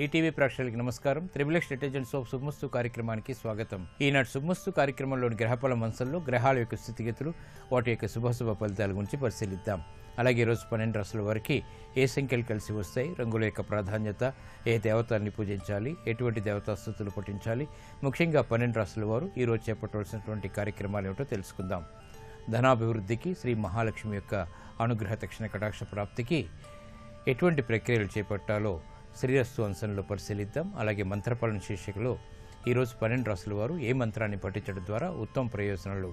ETV ప్రేక్షకులకు నమస్కారం. Triple intelligence of శుభమస్తు కార్యక్రమానికి స్వాగతం. ఈనాటి శుభమస్తు కార్యక్రమంలోని గ్రహఫల మంచంలో గ్రహాల యొక్క స్థితిగతులు, వాటి యొక్క శుభాశుభ ఫలితాల గురించి పరిశీలిద్దాం. అలాగే ఈరోజు 12 రాశుల వారికి ఏ సంఖ్యలు కలిసి వస్తాయి, రంగుల యొక్క ప్రాధాన్యత, ఏ దేవతల్ని పూజించాలి, ఎటువంటి దేవతాస్తుతులు పఠించాలి, ముఖ్యంగా 12 రాశుల వారు ఈరోజు చేపట్టవలసినటువంటి కార్యక్రమాలు ఏమిటో తెలుసుకుందాం. ధనాభివృద్ధికి, శ్రీ మహాలక్ష్మి యొక్క అనుగ్రహ తక్షణ కటాక్ష ప్రాప్తికి ఎటువంటి ప్రక్రియలు చేపట్టాలో శ్రీరస్తు అంశంలో పరిశీలిద్దాం. అలాగే మంత్రపాలన శీర్షికలో ఈరోజు 12 రాశుల వారు ఏ మంత్రాన్ని పఠించడం ద్వారా ఉత్తమ ప్రయోజనాలు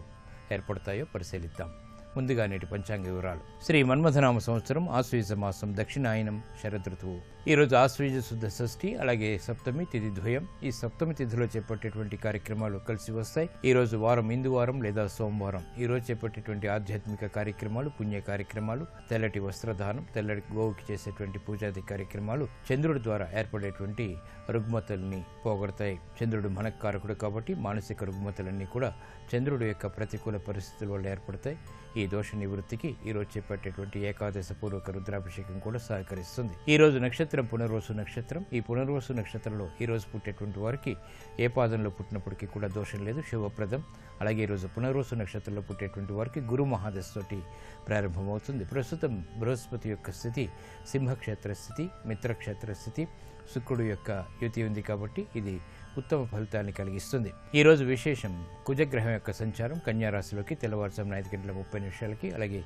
ఏర్పడతాయో పరిశీలిద్దాం. ముందుగా నేటి పంచాంగ వివరాలు. శ్రీ మన్మథనామ సంవత్సరం ఆశ్వీజ మాసం దక్షిణాయనం శరదృతువు. ఈరోజు ఆశ్వీజ శుద్ధ షష్ఠి, అలాగే సప్తమి తిథి ద్వయం. ఈ సప్తమి తిథిలో చేపట్టేటువంటి కార్యక్రమాలు కలిసి వస్తాయి. ఈ రోజు వారం ఇందు వారం లేదా సోమవారం. ఈ రోజు చేపట్టేటువంటి ఆధ్యాత్మిక కార్యక్రమాలు, పుణ్య కార్యక్రమాలు, తెల్లటి వస్త్రదానం, తెల్లటి గోవుకి చేసేటువంటి పూజాది కార్యక్రమాలు చంద్రుడి ద్వారా ఏర్పడేటువంటి రుగ్మతల్ని పోగొడతాయి. చంద్రుడు మనకారకుడు కాబట్టి మానసిక రుగ్మతలన్నీ కూడా చంద్రుడి యొక్క ప్రతికూల పరిస్థితుల వల్ల ఏర్పడతాయి. ఈ దోష నివృత్తికి ఈరోజు చేపట్టేటువంటి ఏకాదశ పూర్వక రుద్రాభిషేకం కూడా సహకరిస్తుంది. ఈ రోజు నక్షత్రం పునర్వసు నక్షత్రం. ఈ పునర్వసు నక్షత్రంలో ఈ రోజు పుట్టేటువంటి వారికి ఏ పాదంలో పుట్టినప్పటికీ కూడా దోషం లేదు, శుభప్రదం. అలాగే ఈరోజు పునర్వసు నక్షత్రంలో పుట్టేటువంటి వారికి గురు మహాదశ తోటి ప్రారంభమవుతుంది. ప్రస్తుతం బృహస్పతి యొక్క స్థితి సింహక్షేత్ర స్థితి, మిత్రక్షేత్ర స్థితి, శుక్రుడు యొక్క యుతి ఉంది కాబట్టి ఇది ఉత్తమ ఫలితాన్ని కలిగిస్తుంది. ఈ రోజు విశేషం కుజగ్రహం యొక్క సంచారం కన్యారాశిలోకి తెల్లవారుజామున 5:30 అలాగే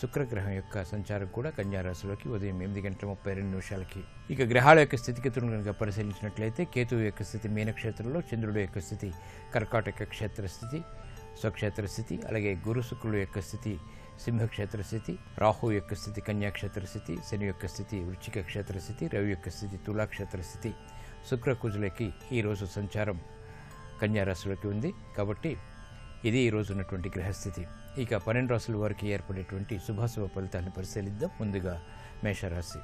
శుక్రగ్రహం యొక్క సంచారం కూడా కన్యారాశిలోకి ఉదయం 8:32 ఇక గ్రహాల యొక్క స్థితిగతులను కనుక పరిశీలించినట్లయితే కేతువు యొక్క స్థితి మీనక్షేత్రంలో, చంద్రుడు యొక్క స్థితి కర్కాటక క్షేత్ర స్థితి, స్వక్షేత్ర స్థితి, అలాగే గురు శుక్రుడు యొక్క స్థితి సింహక్షేత్ర స్థితి, రాహు యొక్క స్థితి కన్యాక్షేత్ర స్థితి, శని యొక్క స్థితి వృశ్చిక క్షేత్ర స్థితి, రవి యొక్క స్థితి తులాక్షేత్ర స్థితి, శుక్రకుజులకి ఈరోజు సంచారం కన్యారాశిలోకి ఉంది కాబట్టి ఇది ఈరోజు ఉన్నటువంటి గ్రహస్థితి. ఇక 12 రాశుల వారికి ఏర్పడేటువంటి శుభాశుభ ఫలితాన్ని పరిశీలిద్దాం. ముందుగా మేషరాశి.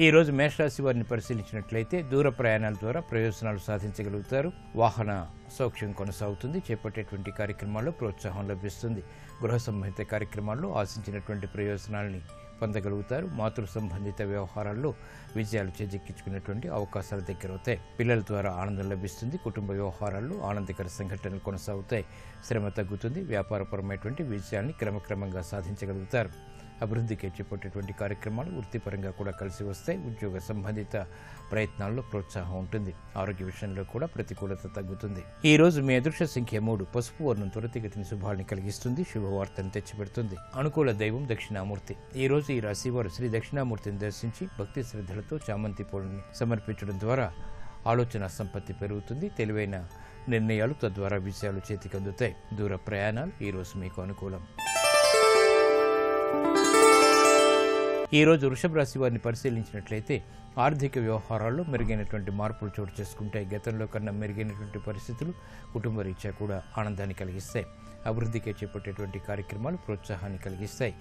ఈరోజు మేషరాశి వారిని పరిశీలించినట్లయితే దూర ప్రయాణాల ద్వారా ప్రయోజనాలు సాధించగలుగుతారు. వాహన సౌఖ్యం కొనసాగుతుంది. చేపట్టేటువంటి కార్యక్రమాల్లో ప్రోత్సాహం లభిస్తుంది. గృహ సంబంధిత కార్యక్రమాల్లో ఆశించినటువంటి ప్రయోజనాలని పొందగలుగుతారు. మాతృ సంబంధిత వ్యవహారాల్లో విజయాలు చేజెక్కించుకునేటువంటి అవకాశాలు దగ్గరవుతాయి. పిల్లల ద్వారా ఆనందం లభిస్తుంది. కుటుంబ వ్యవహారాల్లో ఆనందకర సంఘటనలు కొనసాగుతాయి. శ్రమ తగ్గుతుంది. వ్యాపారపరమైనటువంటి విజయాన్ని క్రమక్రమంగా సాధించగలుగుతారు. అభివృద్ధికి చేపట్టేటువంటి కార్యక్రమాలు వృత్తిపరంగా కూడా కలిసి వస్తాయి. ఉద్యోగ సంబంధిత ప్రయత్నాల్లో ప్రోత్సాహం ఉంటుంది. ఆరోగ్య విషయంలో కూడా ప్రతికూలత తగ్గుతుంది. ఈ రోజు మీ అదృష్ట సంఖ్య 3. పసుపు వర్ణం త్వరితగతిని శుభాన్ని కలిగిస్తుంది, శుభవార్తను తెచ్చిపెడుతుంది. అనుకూల దైవం దక్షిణామూర్తి. ఈ రోజు ఈ రాశి వారు శ్రీ దక్షిణామూర్తిని దర్శించి భక్తి శ్రద్ధలతో చామంతి పూలని సమర్పించడం ద్వారా ఆలోచన సంపత్తి పెరుగుతుంది. తెలివైన నిర్ణయాలు తద్వారా విజయాలు చేతికి అందుతాయి. దూర ప్రయాణాలు ఈ రోజు మీకు అనుకూలం. ఈ రోజు వృషభ రాశి వారిని పరిశీలించినట్లయితే ఆర్థిక వ్యవహారాల్లో మెరుగైనటువంటి మార్పులు చోటు చేసుకుంటాయి. గతంలో కన్నా మెరుగైనటువంటి పరిస్థితులు కుటుంబ రీత్యా కూడా ఆనందాన్ని కలిగిస్తాయి. అభివృద్ధికి చేపట్టేటువంటి కార్యక్రమాలు ప్రోత్సాహాన్ని కలిగిస్తాయి.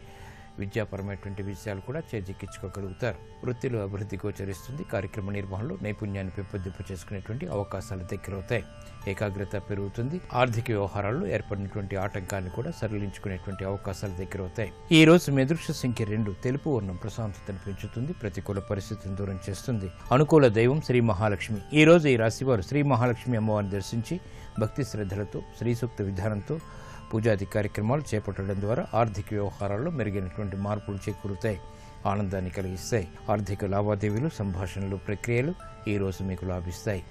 విద్యాపరమైనటువంటి విషయాలు కూడా చేజిక్కించుకోగలుగుతారు. వృత్తిలో అభివృద్ధి గోచరిస్తుంది. కార్యక్రమ నిర్వహణలో నైపుణ్యాన్ని పెంపొందింపు చేసుకునేటువంటి అవకాశాలు దగ్గరవుతాయి. ఏకాగ్రత పెరుగుతుంది. ఆర్థిక వ్యవహారాల్లో ఏర్పడినటువంటి ఆటంకాన్ని కూడా సరళించుకునేటువంటి అవకాశాలు దగ్గరవుతాయి. ఈ రోజు మీ అదృష్ట సంఖ్య 2. తెలుపు వర్ణం ప్రశాంతతను పెంచుతుంది, ప్రతికూల పరిస్థితిని దూరం చేస్తుంది. అనుకూల దైవం శ్రీ మహాలక్ష్మి. ఈ రోజు ఈ రాశి వారు శ్రీ మహాలక్ష్మి అమ్మవారిని దర్శించి భక్తి శ్రద్ధలతో శ్రీ సూక్త విధానంతో పూజాది కార్యక్రమాలు చేపట్టడం ద్వారా ఆర్థిక వ్యవహారాల్లో మెరుగైనటువంటి మార్పులు చేకూరుతాయి, ఆనందాన్ని కలిగిస్తాయి. ఆర్థిక లావాదేవీలు, సంభాషణలు, ప్రక్రియలు ఈ రోజు మీకు లాభిస్తాయి.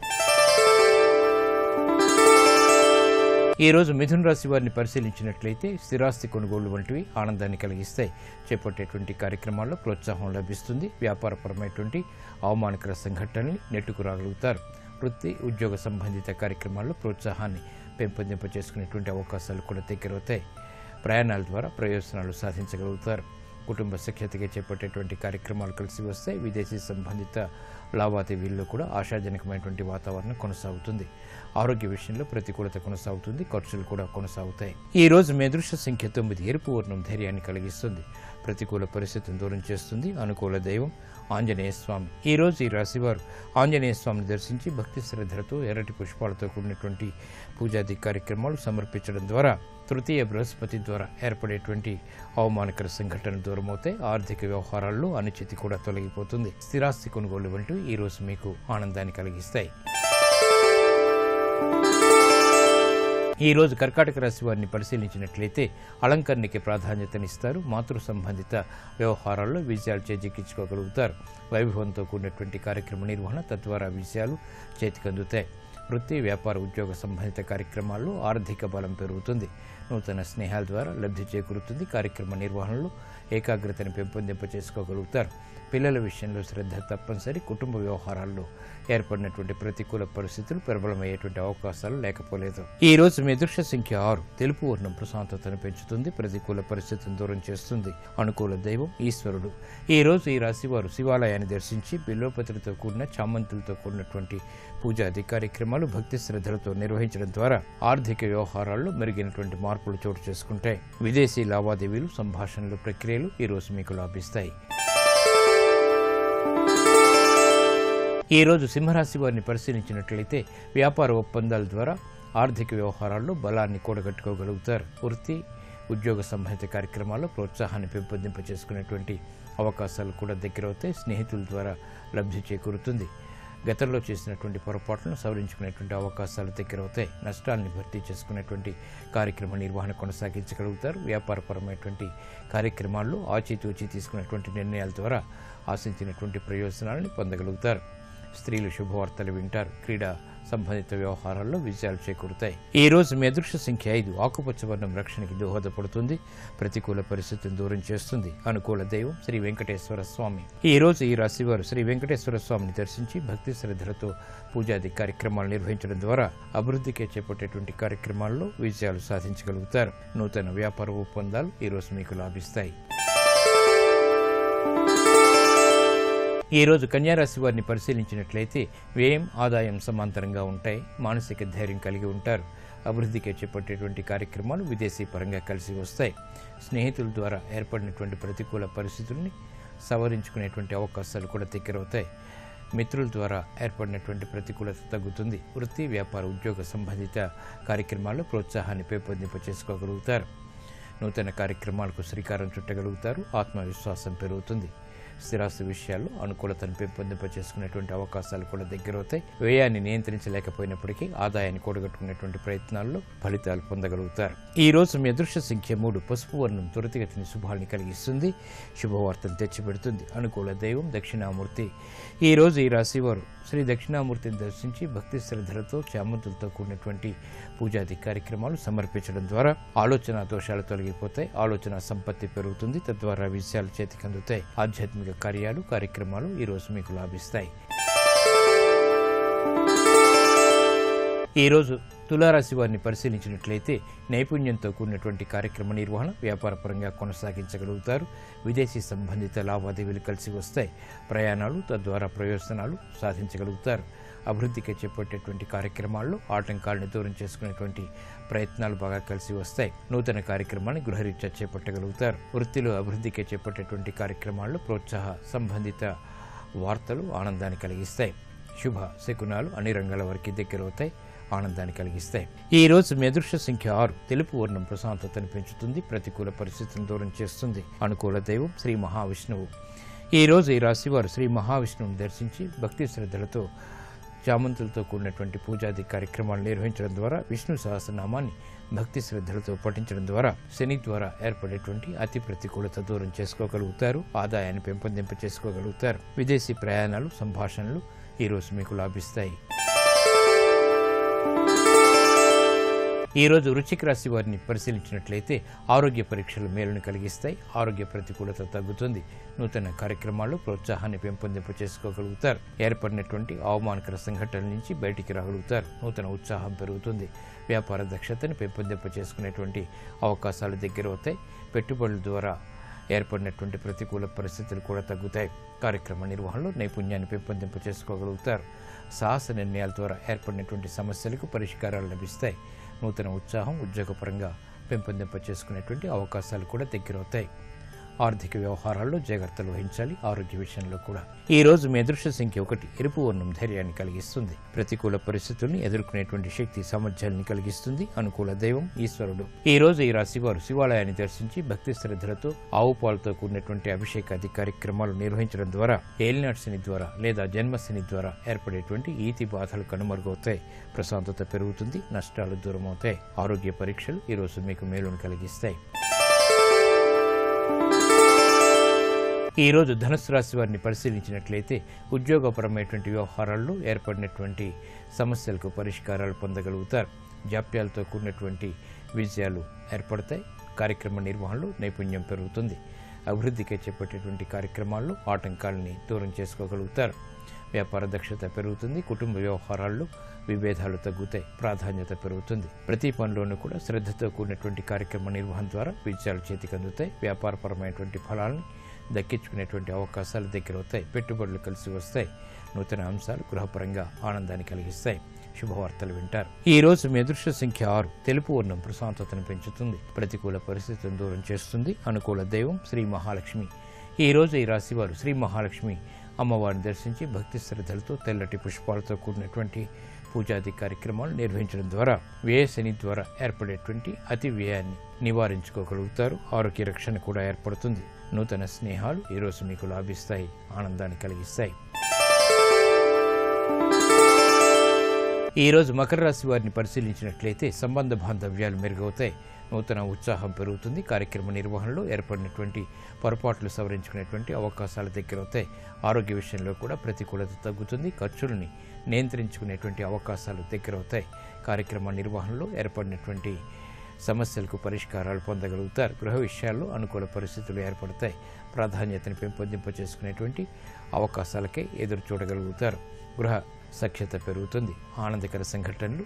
ఈ రోజు మిథున రాశి వారిని పరిశీలించినట్లయితే స్థిరాస్తి కొనుగోళ్లు వంటివి ఆనందాన్ని కలిగిస్తాయి. చేపట్టేటువంటి కార్యక్రమాల్లో ప్రోత్సాహం లభిస్తుంది. వ్యాపారపరమైనటువంటి అవమానకర సంఘటనల్ని నెట్టుకు రాగలుగుతారు. వృత్తి, ఉద్యోగ సంబంధిత కార్యక్రమాల్లో ప్రోత్సాహాన్ని పెంపొందింప చేసుకునేటువంటి అవకాశాలు కూడా దగ్గరవుతాయి. ప్రయాణాల ద్వారా ప్రయోజనాలు సాధించగలుగుతారు. కుటుంబ సఖ్యతగా చేపట్టేటువంటి కార్యక్రమాలు కలిసి వస్తాయి. విదేశీ సంబంధిత లావాదేవీల్లో కూడా ఆశాజనకమైనటువంటి వాతావరణం కొనసాగుతుంది. ఆరోగ్య విషయంలో ప్రతికూలత కొనసాగుతుంది. ఖర్చులు కూడా కొనసాగుతాయి. ఈ రోజు మీ అదృష్ట సంఖ్య 9. ఎరుపు వర్ణం ధైర్యాన్ని కలిగిస్తుంది, ప్రతికూల పరిస్థితిని దూరం చేస్తుంది. అనుకూల దైవం ఆంజనేయ స్వామి. ఈ రోజు ఈ రాశివారు ఆంజనేయ స్వామిని దర్శించి భక్తి శ్రద్ధలతో ఎర్రటి పుష్పాలతో కూడినటువంటి పూజాది కార్యక్రమాలు సమర్పించడం ద్వారా తృతీయ బృహస్పతి ద్వారా ఏర్పడేటువంటి అవమానకర సంఘటనలు దూరమవుతాయి. ఆర్థిక వ్యవహారాల్లో అనిశ్చితి కూడా తొలగిపోతుంది. స్థిరాస్తి కొనుగోలు వంటివి ఈ రోజు మీకు ఆనందాన్ని కలిగిస్తాయి. ఈ రోజు కర్కాటక రాశి వారిని పరిశీలించినట్లయితే అలంకరణకి ప్రాధాన్యతనిస్తారు. మాతృ సంబంధిత వ్యవహారాల్లో విజయాలు చేజిక్కించుకోగలుగుతారు. వైభవంతో కూడినటువంటి కార్యక్రమ నిర్వహణ తద్వారా విజయాలు చేతికందుతాయి. వృత్తి, వ్యాపార, ఉద్యోగ సంబంధిత కార్యక్రమాల్లో ఆర్థిక బలం పెరుగుతుంది. నూతన స్నేహాల ద్వారా లబ్ధి చేకూరుతుంది. కార్యక్రమ నిర్వహణలో ఏకాగ్రతను పెంపొందింపచేసుకోగలుగుతారు. పిల్లల విషయంలో శ్రద్ధ తప్పనిసరి. కుటుంబ వ్యవహారాల్లో ఏర్పడినటువంటి ప్రతికూల పరిస్థితులు ప్రబలమయ్యేటువంటి అవకాశాలు లేకపోలేదు. ఈ రోజు మీ అదృష్ట సంఖ్య 6. తెలుపు వర్ణం ప్రశాంతతను పెంచుతుంది. ప్రతికూల పరిస్థితిని దూరం చేస్తుంది. అనుకూల దైవం ఈశ్వరుడు. ఈ రోజు ఈ రాశి వారు శివాలయాన్ని దర్శించి బిల్వపత్రితో కూడిన చామంతులతో కూడినటువంటి పూజాది కార్యక్రమాలు భక్తి శ్రద్ధలతో నిర్వహించడం ద్వారా ఆర్థిక వ్యవహారాల్లో మెరుగైనటువంటి మార్పులు చోటు చేసుకుంటాయి. విదేశీ లావాదేవీలు, సంభాషణలు, ప్రక్రియలు ఈ రోజు మీకు లాభిస్తాయి. ఈ రోజు సింహరాశి వారిని పరిశీలించినట్లయితే వ్యాపార ఒప్పందాల ద్వారా ఆర్థిక వ్యవహారాల్లో బలాన్ని కూడగట్టుకోగలుగుతారు. వృత్తి, ఉద్యోగ సంబంధిత కార్యక్రమాల్లో ప్రోత్సాహాన్ని పెంపొందింపచేసుకునేటువంటి అవకాశాలు కూడా దగ్గరవుతాయి. స్నేహితుల ద్వారా లబ్ధి చేకూరుతుంది. గతంలో చేసినటువంటి పొరపాట్లను సవరించుకునేటువంటి అవకాశాలు దగ్గరవుతాయి. నష్టాలను భర్తీ చేసుకునేటువంటి కార్యక్రమ నిర్వహణ కొనసాగించగలుగుతారు. వ్యాపారపరమైనటువంటి కార్యక్రమాల్లో ఆచితూచి తీసుకునేటువంటి నిర్ణయాల ద్వారా ఆశించినటువంటి ప్రయోజనాలను పొందగలుగుతారు. స్త్రీలు శుభవార్తలు వింటారు. క్రీడా సంబంధిత వ్యవహారాల్లో విజయాలు చేకూరుతాయి. ఈ రోజు మీ అదృష్ట సంఖ్య 5. ఆకుపచ్చ వర్ణం రక్షణకి దోహదపడుతుంది. ప్రతికూల పరిస్థితిని దూరం చేస్తుంది. అనుకూల దైవం శ్రీ వెంకటేశ్వర స్వామి. ఈ రోజు ఈ రాశి వారు శ్రీ వెంకటేశ్వర స్వామిని దర్శించి భక్తి శ్రద్ధలతో పూజాది కార్యక్రమాలు నిర్వహించడం ద్వారా అభివృద్ధికి చేపట్టేటువంటి కార్యక్రమాల్లో విజయాలు సాధించగలుగుతారు. నూతన వ్యాపార ఒప్పందాలు ఈ రోజు మీకు లాభిస్తాయి. ఈ రోజు కన్యారాశి వారిని పరిశీలించినట్లయితే వ్యయం, ఆదాయం సమాంతరంగా ఉంటాయి. మానసిక ధైర్యం కలిగి ఉంటారు. అభివృద్ధికి చేపట్టేటువంటి కార్యక్రమాలు విదేశీ పరంగా కలిసి వస్తాయి. స్నేహితుల ద్వారా ఏర్పడినటువంటి ప్రతికూల పరిస్థితుల్ని సవరించుకునేటువంటి అవకాశాలు కూడా దగ్గరవుతాయి. మిత్రుల ద్వారా ఏర్పడినటువంటి ప్రతికూలత తగ్గుతుంది. వృత్తి, వ్యాపార, ఉద్యోగ సంబంధిత కార్యక్రమాల్లో ప్రోత్సాహాన్ని పెంపొందింపచేసుకోగలుగుతారు. నూతన కార్యక్రమాలకు శ్రీకారం చుట్టగలుగుతారు. ఆత్మవిశ్వాసం పెరుగుతుంది. స్థిరాస్తి విషయాల్లో అనుకూలతను పెంపొందింపచేసుకునేటువంటి అవకాశాలు కూడా దగ్గరవుతాయి. వ్యయాన్ని నియంత్రించలేకపోయినప్పటికీ ఆదాయాన్ని కూడగట్టుకునేటువంటి ప్రయత్నాల్లో ఫలితాలు పొందగలుగుతారు. ఈ రోజు మీ అదృష్ట సంఖ్య 3. పసుపు వర్ణం త్వరితగతిని శుభాన్ని కలిగిస్తుంది. శుభవార్తను తెచ్చిపెడుతుంది. అనుకూల దైవం దక్షిణామూర్తి. ఈ రోజు ఈ రాశి వారు శ్రీ దక్షిణామూర్తిని దర్శించి భక్తి శ్రద్ధలతో చామంతులతో కూడినటువంటి పూజాది కార్యక్రమాలు సమర్పించడం ద్వారా ఆలోచన దోషాలు తొలగిపోతాయి. ఆలోచన సంపత్తి పెరుగుతుంది. తద్వారా విషయాలు చేతికందుతాయి. ఆధ్యాత్మిక కార్యాలు, కార్యక్రమాలు ఈ రోజు మీకు లాభిస్తాయి. ఈ రోజు తులారాశి వారిని పరిశీలించినట్లయితే నైపుణ్యంతో కూడినటువంటి కార్యక్రమ నిర్వహణ వ్యాపారపరంగా కొనసాగించగలుగుతారు. విదేశీ సంబంధిత లావాదేవీలు కలిసి వస్తాయి. ప్రయాణాలు తద్వారా ప్రయోజనాలు సాధించగలుగుతారు. అభివృద్ధికి చేపట్టేటువంటి కార్యక్రమాల్లో ఆటంకాలను దూరం చేసుకునేటువంటి ప్రయత్నాలు బాగా కలిసి వస్తాయి. నూతన కార్యక్రమాన్ని గృహరీత్యా చేపట్టగలుగుతారు. వృత్తిలో అభివృద్ధికి చేపట్టేటువంటి కార్యక్రమాల్లో ప్రోత్సాహ సంబంధిత వార్తలు ఆనందాన్ని కలిగిస్తాయి. శుభ శకునాలు అన్ని రంగాల వారికి దగ్గరవుతాయి. ఆనందాన్ని కలిగిస్తాయి. ఈ రోజు మీ అదృష్ట సంఖ్య 6. తెలుపు వర్ణం ప్రశాంతతను పెంచుతుంది. ప్రతికూల పరిస్థితిని దూరం చేస్తుంది. అనుకూల దైవం శ్రీ మహావిష్ణువు. ఈ రోజు ఈ రాశి వారు శ్రీ మహావిష్ణువుని దర్శించి భక్తి శ్రద్ధలతో చామంతులతో కూడినటువంటి పూజాది కార్యక్రమాలు నిర్వహించడం ద్వారా విష్ణు సహస్రనామాన్ని భక్తి శ్రద్ధలతో పఠించడం ద్వారా శని ద్వారా ఏర్పడేటువంటి అతి ప్రతికూలత దూరం చేసుకోగలుగుతారు. ఆదాయాన్ని పెంపొందింపచేసుకోగలుగుతారు. విదేశీ ప్రయాణాలు, సంభాషణలు ఈ రోజు మీకు లాభిస్తాయి. ఈ రోజు వృశ్చిక రాశి వారిని పరిశీలించినట్లయితే ఆరోగ్య పరీక్షలు మేలును కలిగిస్తాయి. ఆరోగ్య ప్రతికూలత తగ్గుతుంది. నూతన కార్యక్రమాల్లో ప్రోత్సాహాన్ని పెంపొందింపచేసుకోగలుగుతారు. ఏర్పడినటువంటి అవమానకర సంఘటనల నుంచి బయటికి రాగలుగుతారు. నూతన ఉత్సాహం పెరుగుతుంది. వ్యాపార దక్షతను పెంపొందింపచేసుకునేటువంటి అవకాశాలు దగ్గరవుతాయి. పెట్టుబడుల ద్వారా ఏర్పడినటువంటి ప్రతికూల పరిస్థితులు కూడా తగ్గుతాయి. కార్యక్రమ నిర్వహణలో నైపుణ్యాన్ని పెంపొందింపచేసుకోగలుగుతారు. సాహస నిర్ణయాల ద్వారా ఏర్పడినటువంటి సమస్యలకు పరిష్కారాలు లభిస్తాయి. నూతన ఉత్సాహం ఉద్యోగపరంగా పెంపొందింపచేసుకునేటువంటి అవకాశాలు కూడా దగ్గరవుతాయి. ఆర్థిక వ్యవహారాల్లో జాగ్రత్తలు వహించాలి. ఆరోగ్య విషయంలో కూడా ఈ రోజు మీ అదృష్ట సంఖ్య 1. ఎరుపు వర్ణం ధైర్యాన్ని కలిగిస్తుంది. ప్రతికూల పరిస్థితుల్ని ఎదుర్కొనేటువంటి శక్తి సామర్థ్యాన్ని కలిగిస్తుంది. అనుకూల దైవం ఈశ్వరుడు. ఈ రోజు ఈ రాశి వారు శివాలయాన్ని దర్శించి భక్తి శ్రద్ధలతో ఆవు పాలతో కూడినటువంటి అభిషేకాది కార్యక్రమాలు నిర్వహించడం ద్వారా ఏలినాటి శని ద్వారా లేదా జన్మశని ద్వారా ఏర్పడేటువంటి ఈతి బాధలు కనుమరుగవుతాయి. ప్రశాంతత పెరుగుతుంది. నష్టాలు దూరమవుతాయి. ఆరోగ్య పరీక్షలు ఈ రోజు మీకు మేలును కలిగిస్తాయి. ఈ రోజు ధనుస్సు రాశి వారిని పరిశీలించినట్లయితే ఉద్యోగపరమైనటువంటి వ్యవహారాల్లో ఏర్పడినటువంటి సమస్యలకు పరిష్కారాలు పొందగలుగుతారు. జాప్యాలతో కూడినటువంటి విజయాలు ఏర్పడతాయి. కార్యక్రమ నిర్వహణలో నైపుణ్యం పెరుగుతుంది. అభివృద్ధికి చేపట్టేటువంటి కార్యక్రమాల్లో ఆటంకాలని దూరం చేసుకోగలుగుతారు. వ్యాపార దక్షత పెరుగుతుంది. కుటుంబ వ్యవహారాల్లో విభేదాలు తగ్గుతాయి. ప్రాధాన్యత పెరుగుతుంది. ప్రతి పనిలోనూ కూడా శ్రద్ధతో కూడినటువంటి కార్యక్రమ నిర్వహణ ద్వారా విజయాలు చేతికి అందుతాయి. వ్యాపారపరమైనటువంటి ఫలాల్ని దక్కించుకునేటువంటి అవకాశాలు దగ్గరవుతాయి. పెట్టుబడులు కలిసి వస్తాయి. నూతన అంశాలు గృహపరంగా ఆనందాన్ని కలిగిస్తాయి. శుభవార్తలు వింటారు. ఈ రోజు మీ అదృష్ట సంఖ్య 6. తెలుపు వర్ణం ప్రశాంతతను పెంచుతుంది. ప్రతికూల పరిస్థితులను దూరం చేస్తుంది. అనుకూల దైవం శ్రీ మహాలక్ష్మి. ఈ రోజు ఈ రాశి వారు శ్రీ మహాలక్ష్మి అమ్మవారిని దర్శించి భక్తి శ్రద్ధలతో తెల్లటి పుష్పాలతో కూడినటువంటి పూజాది కార్యక్రమాలు నిర్వహించడం ద్వారా వ్యయ శని ద్వారా ఏర్పడేటువంటి అతి వ్యయాన్ని నివారించుకోగలుగుతారు. ఆరోగ్య రక్షణ కూడా ఏర్పడుతుంది. నూతన స్నేహాలు ఈరోజు మీకు లాభిస్తాయి. ఆనందాన్ని కలిగిస్తాయి. ఈ రోజు మకర రాశి వారిని పరిశీలించినట్లయితే సంబంధ బాంధవ్యాలు మెరుగవుతాయి. నూతన ఉత్సాహం పెరుగుతుంది. కార్యక్రమ నిర్వహణలో ఏర్పడినటువంటి పొరపాట్లు సవరించుకునేటువంటి అవకాశాలు దగ్గరవుతాయి. ఆరోగ్య విషయంలో కూడా ప్రతికూలత తగ్గుతుంది. ఖర్చులని నియంత్రించుకునేటువంటి అవకాశాలు దగ్గరవుతాయి. కార్యక్రమ నిర్వహణలో ఏర్పడినటువంటి సమస్యలకు పరిష్కారాలు పొందగలుగుతారు. గృహ విషయాల్లో అనుకూల పరిస్థితులు ఏర్పడతాయి. ప్రాధాన్యతను పెంపొందింప చేసుకునేటువంటి అవకాశాలకే ఎదురు చూడగలుగుతారు. గృహ సఖ్యత పెరుగుతుంది. ఆనందకర సంఘటనలు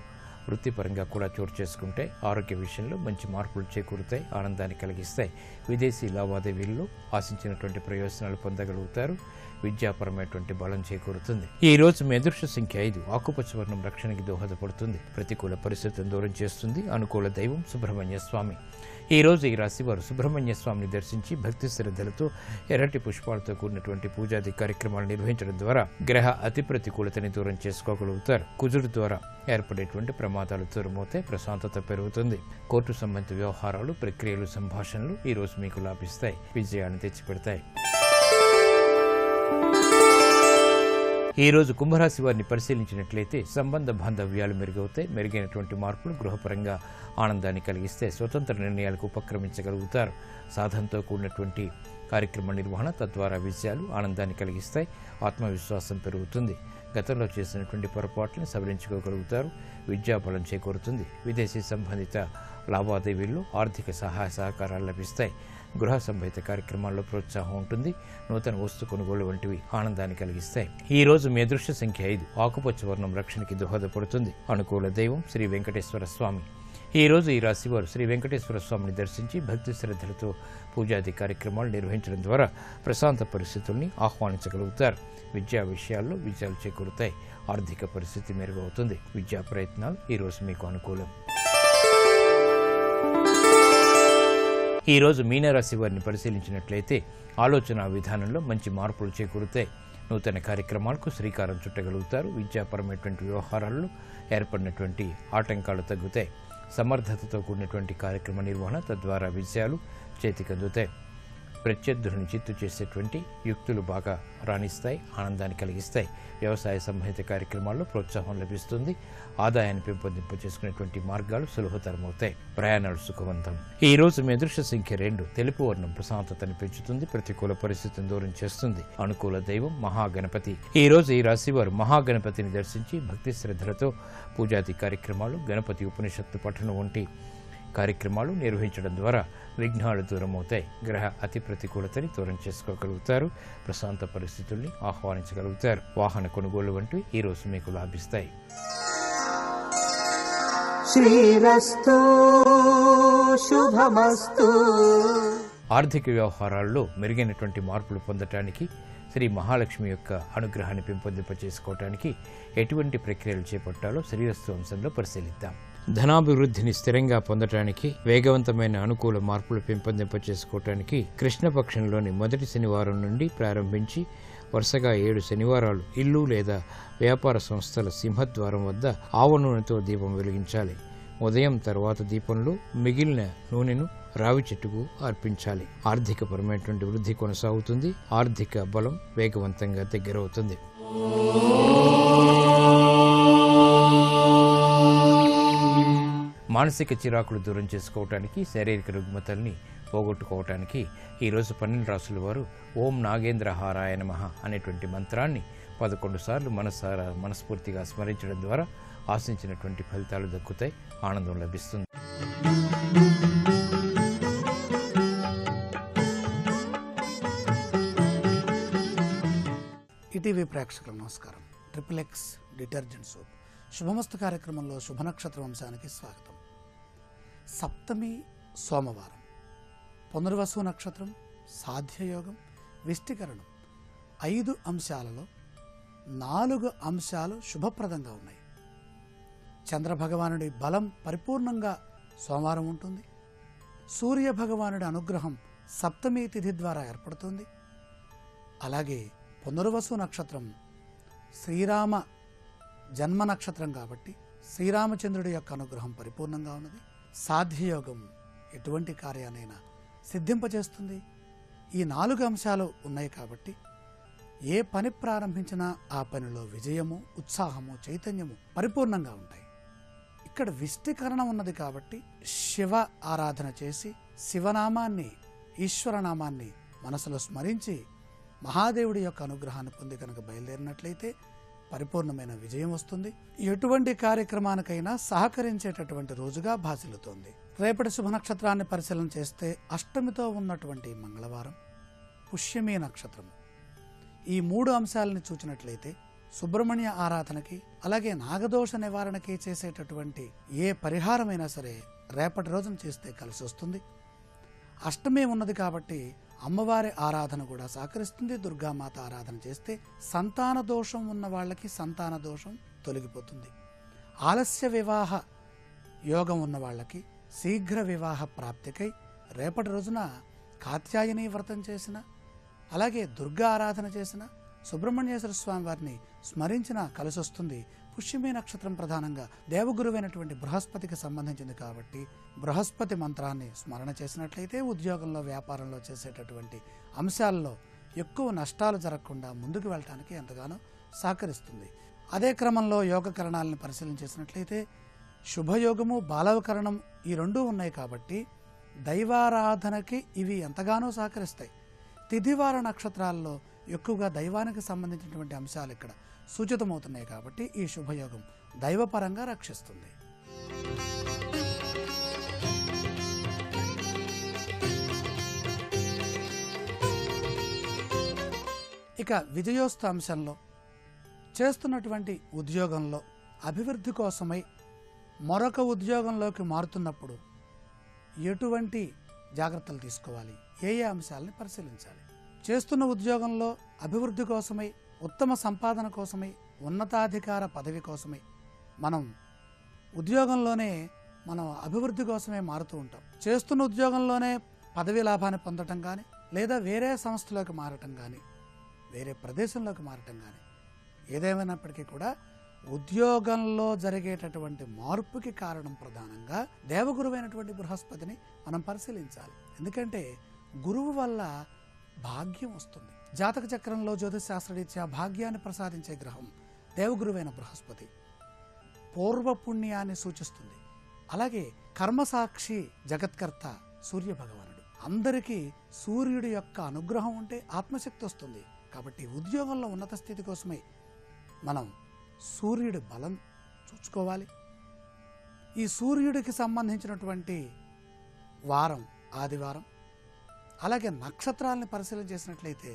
వృత్తిపరంగా కూడా చోటు చేసుకుంటాయి. ఆరోగ్య విషయంలో మంచి మార్పులు చేకూరుతాయి. ఆనందాన్ని కలిగిస్తాయి. విదేశీ లావాదేవీల్లో ఆశించినటువంటి ప్రయోజనాలు పొందగలుగుతారు. విద్యాపరమైనటువంటి బలం చేకూరుతుంది. ఈ రోజు మీ అదృష్ట సంఖ్య 5. ఆకుపచ్చ వర్ణం రక్షణకి దోహదపడుతుంది. ప్రతికూల పరిస్థితులను దూరం చేస్తుంది. అనుకూల దైవం సుబ్రహ్మణ్య స్వామి. ఈ రోజు ఈ రాశి వారు సుబ్రహ్మణ్య స్వామిని దర్శించి భక్తి శ్రద్ధలతో ఎర్రటి పుష్పాలతో కూడినటువంటి పూజాది కార్యక్రమాలు నిర్వహించడం ద్వారా గ్రహ అతి ప్రతికూలతని దూరం చేసుకోగలుగుతారు. కుజుడు ద్వారా ఏర్పడేటువంటి ప్రమాదాలు దూరమవుతాయి. ప్రశాంతత పెరుగుతుంది. కోర్టు సంబంధిత వ్యవహారాలు, ప్రక్రియలు, సంభాషణలు ఈ రోజు మీకు లాభిస్తాయి. విజయాన్ని తెచ్చిపెడతాయి. ఈ రోజు కుంభరాశి వారిని పరిశీలించినట్లయితే సంబంధ బాంధవ్యాలు మెరుగవుతాయి. మెరుగైనటువంటి మార్పులు గృహపరంగా ఆనందాన్ని కలిగిస్తే స్వతంత్ర నిర్ణయాలకు ఉపక్రమించగలుగుతారు. సాధనతో కూడినటువంటి కార్యక్రమ నిర్వహణ తద్వారా విజయాలు ఆనందాన్ని కలిగిస్తాయి. ఆత్మవిశ్వాసం పెరుగుతుంది. గతంలో చేసినటువంటి పొరపాట్లను సవరించుకోగలుగుతారు. విద్యాబలం చేకూరుతుంది. విదేశీ సంబంధిత లావాదేవీల్లో ఆర్థిక సహాయ సహకారాలు లభిస్తాయి. గృహ సంబంధిత కార్యక్రమాల్లో ప్రోత్సాహం ఉంటుంది. నూతన వస్తు కొనుగోలు వంటివి ఆనందాన్ని కలిగిస్తాయి. ఈ రోజు మీ అదృష్ట సంఖ్య 5. ఆకుపచ్చ వర్ణం రక్షణకి దోహదపడుతుంది. అనుకూల దైవం శ్రీ వెంకటేశ్వర స్వామి. ఈ రోజు ఈ రాశి వారు శ్రీ వెంకటేశ్వర స్వామిని దర్శించి భక్తి శ్రద్ధలతో పూజాది కార్యక్రమాలు నిర్వహించడం ద్వారా ప్రశాంత పరిస్థితుల్ని ఆహ్వానించగలుగుతారు. విద్యా విషయాల్లో విజయాలు చేకూరుతాయి. ఆర్థిక పరిస్థితి మెరుగవుతుంది. విద్యా ప్రయత్నాలు ఈ రోజు మీకు అనుకూలం. ఈ రోజు మీనరాశి వారిని పరిశీలించినట్లయితే ఆలోచన విధానంలో మంచి మార్పులు చేకూరుతాయి. నూతన కార్యక్రమాలకు శ్రీకారం చుట్టగలుగుతారు. విద్యాపరమైనటువంటి వ్యవహారాల్లో ఏర్పడినటువంటి ఆటంకాలు తగ్గుతాయి. సమర్థతతో కూడినటువంటి కార్యక్రమ నిర్వహణ తద్వారా విజయాలు చేతికందుతాయి. ప్రత్యర్థులను చిత్తు చేసేటువంటి యుక్తులు బాగా రాణిస్తాయి. ఆనందాన్ని కలిగిస్తాయి. వ్యవసాయ సంబంధిత కార్యక్రమాల్లో ప్రోత్సాహం లభిస్తుంది. ఆదాయాన్ని పెంపొందింప చేసుకునేటువంటి మార్గాలు సులభతరమవుతాయి. ప్రయాణాలు సుఖవంతం. ఈ రోజు మీ అదృష్ట సంఖ్య 2. తెలుపు వర్ణం ప్రశాంతతను పెంచుతుంది. ప్రతికూల పరిస్థితిని దూరం చేస్తుంది. అనుకూల దైవం మహాగణపతి. ఈ రోజు ఈ రాశి వారు మహాగణపతిని దర్శించి భక్తి శ్రద్ధలతో పూజాది కార్యక్రమాలు, గణపతి ఉపనిషత్తు పఠనం వంటి కార్యక్రమాలు నిర్వహించడం ద్వారా విఘ్నాలు దూరమవుతాయి. గ్రహ అతి ప్రతికూలతని దూరం చేసుకోగలుగుతారు. ప్రశాంత పరిస్థితుల్ని ఆహ్వానించగలుగుతారు. వాహన కొనుగోలు వంటివి ఈ రోజు మీకు లాభిస్తాయి. శ్రీరస్తు శుభమస్తు. ఆర్థిక వ్యవహారాల్లో మెరుగైనటువంటి మార్పులు పొందటానికి, శ్రీ మహాలక్ష్మి యొక్క అనుగ్రహాన్ని పెంపొందింప చేసుకోవటానికి ఎటువంటి ప్రక్రియలు చేపట్టాలో శ్రీరస్తు అంశంలో పరిశీలిద్దాం. ధనాభివృద్ధిని స్థిరంగా పొందటానికి, వేగవంతమైన అనుకూల మార్పులు పెంపొందింపచేసుకోవటానికి కృష్ణపక్షంలోని మొదటి శనివారం నుండి ప్రారంభించి వరుసగా 7 శనివారాలు ఇల్లు లేదా వ్యాపార సంస్థల సింహద్వారం వద్ద ఆవ నూనెతో దీపం వెలిగించాలి. ఉదయం తర్వాత దీపంలో మిగిలిన నూనెను రావి చెట్టుకు అర్పించాలి. ఆర్థికపరమైనటువంటి వృద్ధి కొనసాగుతుంది. ఆర్థిక బలం వేగవంతంగా దగ్గరవుతుంది. మానసిక చిరాకులు దూరం చేసుకోవటానికి, శారీరక రుగ్మతల్ని పోగొట్టుకోవటానికి ఈరోజు 12 రాసుల వారు ఓం నాగేంద్రహారాయ నమః అనేటువంటి మంత్రాన్ని 11 సార్లు మనస్ఫూర్తిగా స్మరించడం ద్వారా ఆశించినటువంటి ఫలితాలు దక్కుతాయి, ఆనందం లభిస్తుంది. ఈటీవీ ప్రేక్షకులకు నమస్కారం. XXX డిటర్జెంట్ సోప్ శుభమస్తు కార్యక్రమంలో శుభనక్షత్ర వంశానికి స్వాగతం. సప్తమి సోమవారం, పునర్వసు నక్షత్రం, సాధ్యయోగం, విష్టికరణం 5 అంశాలలో 4 అంశాలు శుభప్రదంగా ఉన్నాయి. చంద్రభగవానుడి బలం పరిపూర్ణంగా సోమవారం ఉంటుంది. సూర్య భగవానుడి అనుగ్రహం సప్తమి తిథి ద్వారా ఏర్పడుతుంది. అలాగే పునర్వసు నక్షత్రం శ్రీరామ జన్మ నక్షత్రం కాబట్టి శ్రీరామచంద్రుడి యొక్క అనుగ్రహం పరిపూర్ణంగా ఉన్నది. సాధ్యయోగం ఎటువంటి కార్యాన్నైనా సిద్ధింపచేస్తుంది. ఈ 4 అంశాలు ఉన్నాయి కాబట్టి ఏ పని ప్రారంభించినా ఆ పనిలో విజయము, ఉత్సాహము, చైతన్యము పరిపూర్ణంగా ఉంటాయి. ఇక్కడ విష్టికరణం ఉన్నది కాబట్టి శివ ఆరాధన చేసి శివనామాన్ని, ఈశ్వరనామాన్ని మనసులో స్మరించి మహాదేవుడి యొక్క అనుగ్రహాన్ని పొంది కనుక బయలుదేరినట్లయితే పరిపూర్ణమైన విజయం వస్తుంది. ఎటువంటి కార్యక్రమానికైనా సహకరించేటటువంటి రోజుగా భాసిల్లుతోంది. రేపటి శుభ నక్షత్రాన్ని పరిశీలన చేస్తే అష్టమితో ఉన్నటువంటి మంగళవారం, పుష్యమి నక్షత్రము. ఈ 3 అంశాలని చూచినట్లయితే సుబ్రహ్మణ్య ఆరాధనకి, అలాగే నాగదోష నివారణకి చేసేటటువంటి ఏ పరిహారమైనా సరే రేపటి రోజున చేస్తే కలిసి వస్తుంది. అష్టమి ఉన్నది కాబట్టి అమ్మవారి ఆరాధన కూడా సహకరిస్తుంది. దుర్గామాత ఆరాధన చేస్తే సంతాన దోషం ఉన్న వాళ్ళకి సంతాన దోషం తొలగిపోతుంది. ఆలస్య వివాహ యోగం ఉన్న వాళ్ళకి శీఘ్ర వివాహ ప్రాప్తికై రేపటి రోజున కాత్యాయని వ్రతం చేసిన, అలాగే దుర్గా ఆరాధన చేసిన, సుబ్రహ్మణ్యేశ్వర స్వామి వారిని స్మరించిన కలిసి వస్తుంది. పుష్యమి నక్షత్రం ప్రధానంగా దేవగురువైనటువంటి బృహస్పతికి సంబంధించింది కాబట్టి బృహస్పతి మంత్రాన్ని స్మరణ చేసినట్లయితే ఉద్యోగంలో, వ్యాపారంలో చేసేటటువంటి అంశాల్లో ఎక్కువ నష్టాలు జరగకుండా ముందుకు వెళ్ళటానికి ఎంతగానో సహకరిస్తుంది. అదే క్రమంలో యోగకరణాలను పరిశీలన చేసినట్లయితే శుభయోగము, బాలవకరణం ఈ 2 ఉన్నాయి కాబట్టి దైవారాధనకి ఇవి ఎంతగానో సహకరిస్తాయి. తిథివార నక్షత్రాల్లో ఎక్కువగా దైవానికి సంబంధించినటువంటి అంశాలు ఇక్కడ సూచితమవుతున్నాయి కాబట్టి ఈ శుభయోగం దైవపరంగా రక్షిస్తుంది. ఇక విజయోస్తు అంశంలో చేస్తున్నటువంటి ఉద్యోగంలో అభివృద్ధి కోసమై మరొక ఉద్యోగంలోకి మారుతున్నప్పుడు ఎటువంటి జాగ్రత్తలు తీసుకోవాలి, ఏ అంశాలని పరిశీలించాలి. చేస్తున్న ఉద్యోగంలో అభివృద్ధి కోసమై, ఉత్తమ సంపాదన కోసమై, ఉన్నతాధికార పదవి కోసమై మనం ఉద్యోగంలోనే అభివృద్ధి కోసమే మారుతూ ఉంటాం. చేస్తున్న ఉద్యోగంలోనే పదవి లాభాన్ని పొందటం కానీ, లేదా వేరే సంస్థలోకి మారటం కానీ, వేరే ప్రదేశంలోకి మారటం కానీ, ఏదేమైనప్పటికీ కూడా ఉద్యోగంలో జరిగేటటువంటి మార్పుకి కారణం ప్రధానంగా దేవగురువైనటువంటి బృహస్పతిని మనం పరిశీలించాలి. ఎందుకంటే గురువు వల్ల భాగ్యం వస్తుంది. జాతక చక్రంలో జ్యోతిష్ శాస్త్రరీత్యా భాగ్యాన్ని ప్రసాదించే గ్రహం దేవగురువైన బృహస్పతి. పూర్వపుణ్యాన్ని సూచిస్తుంది. అలాగే కర్మసాక్షి జగత్కర్త సూర్య భగవానుడు. అందరికీ సూర్యుడి యొక్క అనుగ్రహం ఉంటే ఆత్మశక్తి వస్తుంది. కాబట్టి ఉద్యోగంలో ఉన్నత స్థితి కోసమే మనం సూర్యుడి బలం చూసుకోవాలి. ఈ సూర్యుడికి సంబంధించినటువంటి వారం ఆదివారం. అలాగే నక్షత్రాలను పరిశీలన చేసినట్లయితే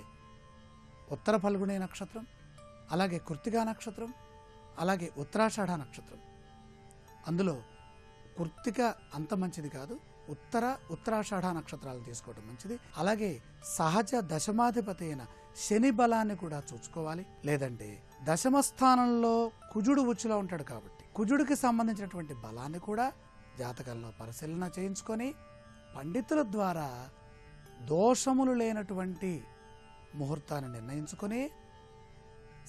ఉత్తర ఫల్గుణి నక్షత్రం, అలాగే కృత్తికా నక్షత్రం, అలాగే ఉత్తరాషాఢ నక్షత్రం. అందులో కృత్తిక అంత మంచిది కాదు, ఉత్తరాషాఢ నక్షత్రాలు తీసుకోవడం మంచిది. అలాగే సహజ దశమాధిపతి అయిన శని బలాన్ని కూడా చూసుకోవాలి. లేదంటే దశమ స్థానంలో కుజుడు ఉచ్చులో ఉంటాడు కాబట్టి కుజుడికి సంబంధించినటువంటి బలాన్ని కూడా జాతకంలో పరిశీలన చేయించుకొని పండితుల ద్వారా దోషములు లేనటువంటి ముహూర్తాన్ని నిర్ణయించుకొని,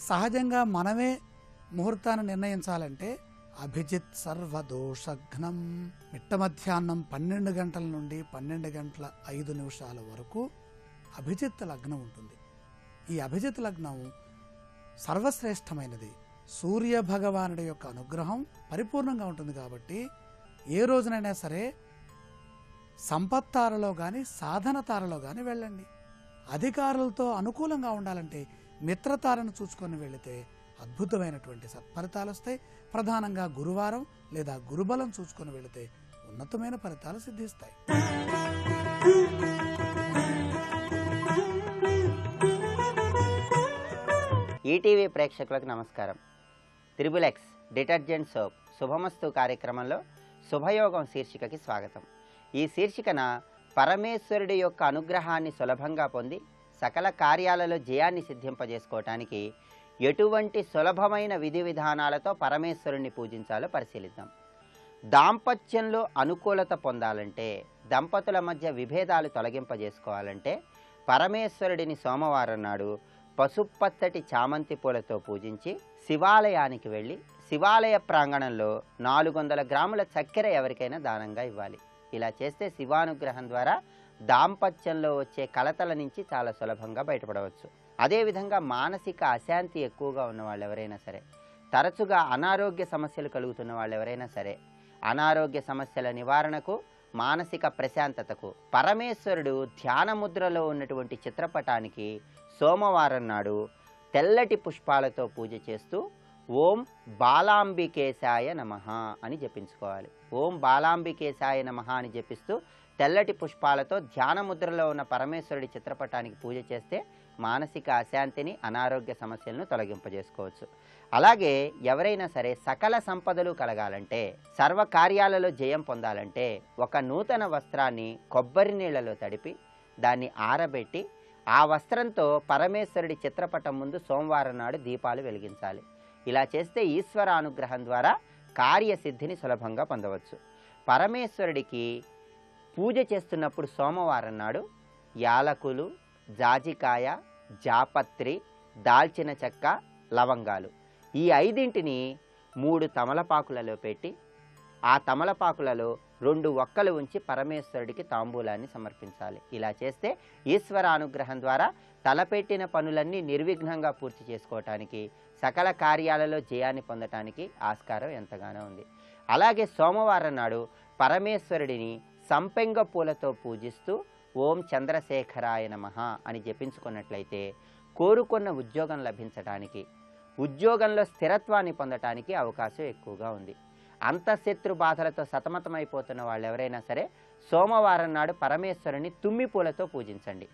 సహజంగా మనమే ముహూర్తాన్ని నిర్ణయించాలంటే అభిజిత్ సర్వదోషఘ్నం, మిట్ట మధ్యాహ్నం 12 గంటల నుండి 12 గంటల 5 నిమిషాల వరకు అభిజిత్ లగ్నం ఉంటుంది. ఈ అభిజిత్ లగ్నం సర్వశ్రేష్టమైనది. సూర్య భగవానుడి యొక్క అనుగ్రహం పరిపూర్ణంగా ఉంటుంది. కాబట్టి ఏ రోజునైనా సరే సంపత్తారలో కానీ సాధన తారలో కానీ వెళ్ళండి. అధికారులతో అనుకూలంగా ఉండాలంటే మిత్రతారను చూసుకొని వెళితే అద్భుతమైనటువంటి సత్ఫలితాలు వస్తాయి. ప్రధానంగా గురువారం లేదా గురుబలం చూసుకొని వెళితే ఉన్నతమైన ఫలితాలు సిద్ధిస్తాయి. ఈటీవీ ప్రేక్షకులకు నమస్కారం. త్రిబుల్ ఎక్స్ డిటర్జెంట్ సోప్ శుభమస్తు కార్యక్రమంలో శుభయోగం శీర్షికకి స్వాగతం. ఈ శీర్షికన పరమేశ్వరుడి యొక్క అనుగ్రహాన్ని సులభంగా పొంది సకల కార్యాలలో జయాన్ని సిద్ధింపజేసుకోవటానికి ఎటువంటి సులభమైన విధి విధానాలతో పరమేశ్వరుణ్ణి పూజించాలో పరిశీలిద్దాం. దాంపత్యంలో అనుకూలత పొందాలంటే, దంపతుల మధ్య విభేదాలు తొలగింపజేసుకోవాలంటే పరమేశ్వరుడిని సోమవారం నాడు పసుపచ్చటి చామంతి పూలతో పూజించి శివాలయానికి వెళ్ళి శివాలయ ప్రాంగణంలో 400 గ్రాముల చక్కెర ఎవరికైనా దానంగా ఇవ్వాలి. ఇలా చేస్తే శివానుగ్రహం ద్వారా దాంపత్యంలో వచ్చే కలతల నుంచి చాలా సులభంగా బయటపడవచ్చు. అదేవిధంగా మానసిక అశాంతి ఎక్కువగా ఉన్న వాళ్ళు ఎవరైనా సరే, తరచుగా అనారోగ్య సమస్యలు కలుగుతున్న వాళ్ళు ఎవరైనా సరే, అనారోగ్య సమస్యల నివారణకు, మానసిక ప్రశాంతతకు పరమేశ్వరుడు ధ్యాన ముద్రలో ఉన్నటువంటి చిత్రపటానికి సోమవారం నాడు తెల్లటి పుష్పాలతో పూజ చేస్తూ ఓం బాలాంబికేశాయ నమః అని జపించుకోవాలి. ఓం బాలాంబికేశాయ నమః అని జపిస్తూ తెల్లటి పుష్పాలతో ధ్యాన ముద్రలో ఉన్న పరమేశ్వరుడి చిత్రపటానికి పూజ చేస్తే మానసిక అశాంతిని, అనారోగ్య సమస్యలను తొలగింపజేసుకోవచ్చు. అలాగే ఎవరైనా సరే సకల సంపదలు కలగాలంటే, సర్వ కార్యాలలో జయం పొందాలంటే ఒక నూతన వస్త్రాన్ని కొబ్బరి నీళ్లలో తడిపి దాన్ని ఆరబెట్టి ఆ వస్త్రంతో పరమేశ్వరుడి చిత్రపటం ముందు సోమవారం నాడు దీపాలు వెలిగించాలి. ఇలా చేస్తే ఈశ్వర అనుగ్రహం ద్వారా కార్యసిద్ధిని సులభంగా పొందవచ్చు. పరమేశ్వరుడికి పూజ చేస్తున్నప్పుడు సోమవారం నాడు యాలకులు, జాజికాయ, జాపత్రి, దాల్చిన చెక్క, లవంగాలు ఈ 5ంటిని 3 తమలపాకులలో పెట్టి ఆ తమలపాకులలో 2 ఒక్కలు ఉంచి పరమేశ్వరుడికి తాంబూలాన్ని సమర్పించాలి. ఇలా చేస్తే ఈశ్వర అనుగ్రహం ద్వారా తలపెట్టిన పనులన్నీ నిర్విఘ్నంగా పూర్తి చేసుకోవటానికి, సకల కార్యాలలో జయాన్ని పొందటానికి ఆస్కారం ఎంతగానో ఉంది. అలాగే సోమవారం నాడు పరమేశ్వరుడిని సంపెంగ పూలతో పూజిస్తూ ఓం చంద్రశేఖరాయ నమః అని జపించుకున్నట్లయితే కోరుకున్న ఉద్యోగం లభించడానికి, ఉద్యోగంలో స్థిరత్వాన్ని పొందటానికి అవకాశం ఎక్కువగా ఉంది. అంతఃశత్రు బాధలతో సతమతమైపోతున్న వాళ్ళు ఎవరైనా సరే సోమవారం నాడు పరమేశ్వరుని తుమ్మి పూలతో పూజించండి.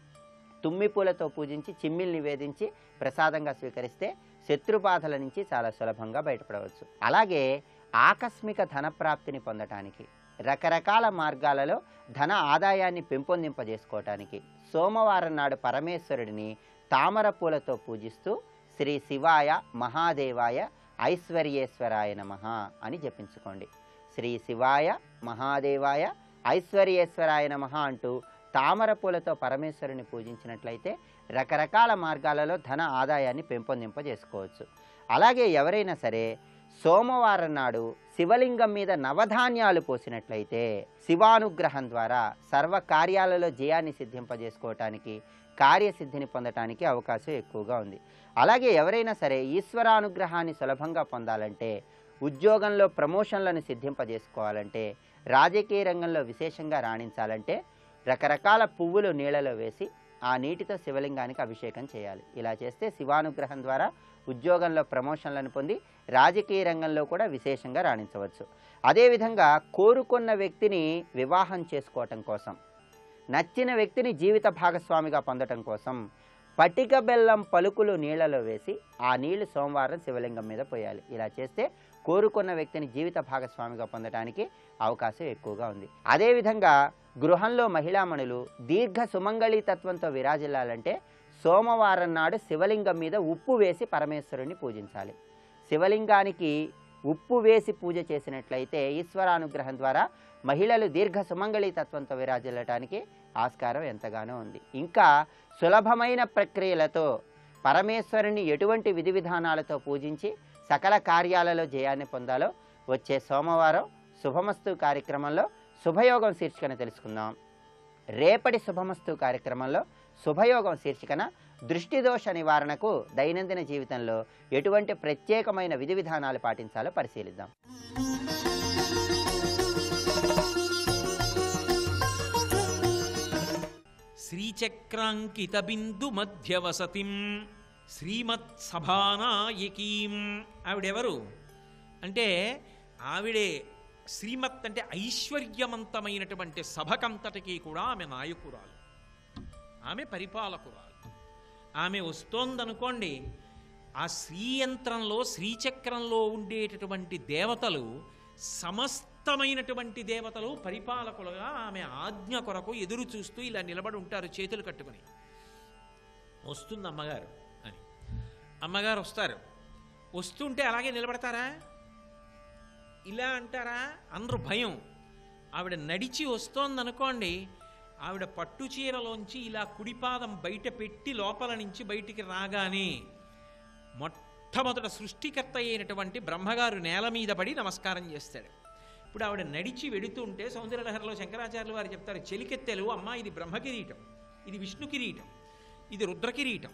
తుమ్మి పూలతో పూజించి చిమ్మిల్ నివేదించి ప్రసాదంగా స్వీకరిస్తే శత్రు బాధల నుంచి చాలా సులభంగా బయటపడవచ్చు. అలాగే ఆకస్మిక ధనప్రాప్తిని పొందటానికి, రకరకాల మార్గాలలో ధన ఆదాయాన్ని పెంపొందింపజేసుకోవటానికి సోమవారం నాడు పరమేశ్వరుడిని తామర పూలతో పూజిస్తూ శ్రీ శివాయ మహాదేవాయ ఐశ్వర్యేశ్వరాయ నమః అని జపించుకోండి. శ్రీ శివాయ మహాదేవాయ ఐశ్వర్యేశ్వరాయ నమః అంటూ తామర పూలతో పరమేశ్వరుని పూజించినట్లయితే రకరకాల మార్గాలలో ధన ఆదాయాన్ని పెంపొందింపజేసుకోవచ్చు. అలాగే ఎవరైనా సరే సోమవారం నాడు శివలింగం మీద నవధాన్యాలు పోసినట్లయితే శివానుగ్రహం ద్వారా సర్వ కార్యాలలో జయాన్ని సిద్ధింపజేసుకోవటానికి, కార్యసిద్ధిని పొందటానికి అవకాశం ఎక్కువగా ఉంది. అలాగే ఎవరైనా సరే ఈశ్వరానుగ్రహాన్ని సులభంగా పొందాలంటే, ఉద్యోగంలో ప్రమోషన్లను సిద్ధింపజేసుకోవాలంటే, రాజకీయ రంగంలో విశేషంగా రాణించాలంటే రకరకాల పువ్వులు నీళ్ళలో వేసి ఆ నీటితో శివలింగానికి అభిషేకం చేయాలి. ఇలా చేస్తే శివానుగ్రహం ద్వారా ఉద్యోగంలో ప్రమోషన్లను పొంది రాజకీయ రంగంలో కూడా విశేషంగా రాణించవచ్చు. అదేవిధంగా కోరుకున్న వ్యక్తిని వివాహం చేసుకోవటం కోసం, నచ్చిన వ్యక్తిని జీవిత భాగస్వామిగా పొందటం కోసం పటిక బెల్లం పలుకులు నీళ్లలో వేసి ఆ నీళ్లు సోమవారం శివలింగం మీద పోయాలి. ఇలా చేస్తే కోరుకున్న వ్యక్తిని జీవిత భాగస్వామిగా పొందడానికి అవకాశం ఎక్కువగా ఉంది. అదేవిధంగా గృహంలో మహిళామణులు దీర్ఘ సుమంగళీ తత్వంతో విరాజిల్లాలంటే సోమవారం నాడు శివలింగం మీద ఉప్పు వేసి పరమేశ్వరుని పూజించాలి. శివలింగానికి ఉప్పు వేసి పూజ చేసినట్లయితే ఈశ్వరానుగ్రహం ద్వారా మహిళలు దీర్ఘ సుమంగళి తత్వంతో విరాజిల్లటానికి ఆస్కారం ఎంతగానో ఉంది. ఇంకా సులభమైన ప్రక్రియలతో పరమేశ్వరుని ఎటువంటి విధి విధానాలతో పూజించి సకల కార్యాలలో జయాన్ని పొందాలో వచ్చే సోమవారం శుభమస్తు కార్యక్రమంలో శుభయోగం శీర్షికన తెలుసుకుందాం. రేపటి శుభమస్తు కార్యక్రమంలో శుభయోగం శీర్షికన దృష్టి దోష నివారణకు దైనందిన జీవితంలో ఎటువంటి ప్రత్యేకమైన విధి విధానాలు పాటించాలో పరిశీలిద్దాం. శ్రీచక్రాంకిత బిందు మధ్యవసతిం శ్రీమత్సభానాయకీం. ఆవిడెవరు అంటే ఆవిడే శ్రీమత్ అంటే ఐశ్వర్యవంతమైనటువంటి సభకంతటికి కూడా ఆమె నాయకురాలు, ఆమె పరిపాలకురాలు. ఆమె వస్తోందనుకోండి, ఆ శ్రీయంత్రంలో శ్రీచక్రంలో ఉండేటటువంటి దేవతలు సమస్తమైనటువంటి దేవతలు పరిపాలకులుగా ఆమె ఆజ్ఞ కొరకు ఎదురు చూస్తూ ఇలా నిలబడి ఉంటారు చేతులు కట్టుకుని. వస్తుంది అమ్మగారు అని. అమ్మగారు వస్తారు. వస్తుంటే అలాగే నిలబడతారా, ఇలా అంటారా? అందరూ భయం. ఆవిడ నడిచి వస్తోందనుకోండి, ఆవిడ పట్టు చీరలోంచి ఇలా కుడిపాదం బయట పెట్టి లోపల నుంచి బయటికి రాగానే మొట్టమొదట సృష్టికర్త అయినటువంటి బ్రహ్మగారు నేల మీద పడి నమస్కారం చేస్తాడు. ఇప్పుడు ఆవిడ నడిచి వెడుతుంటే సౌందర్యలహరిలో శంకరాచార్యులు వారు చెప్తారు, చెలికెత్తెలు అమ్మ ఇది బ్రహ్మకిరీటం, ఇది విష్ణు కిరీటం, ఇది రుద్రకిరీటం,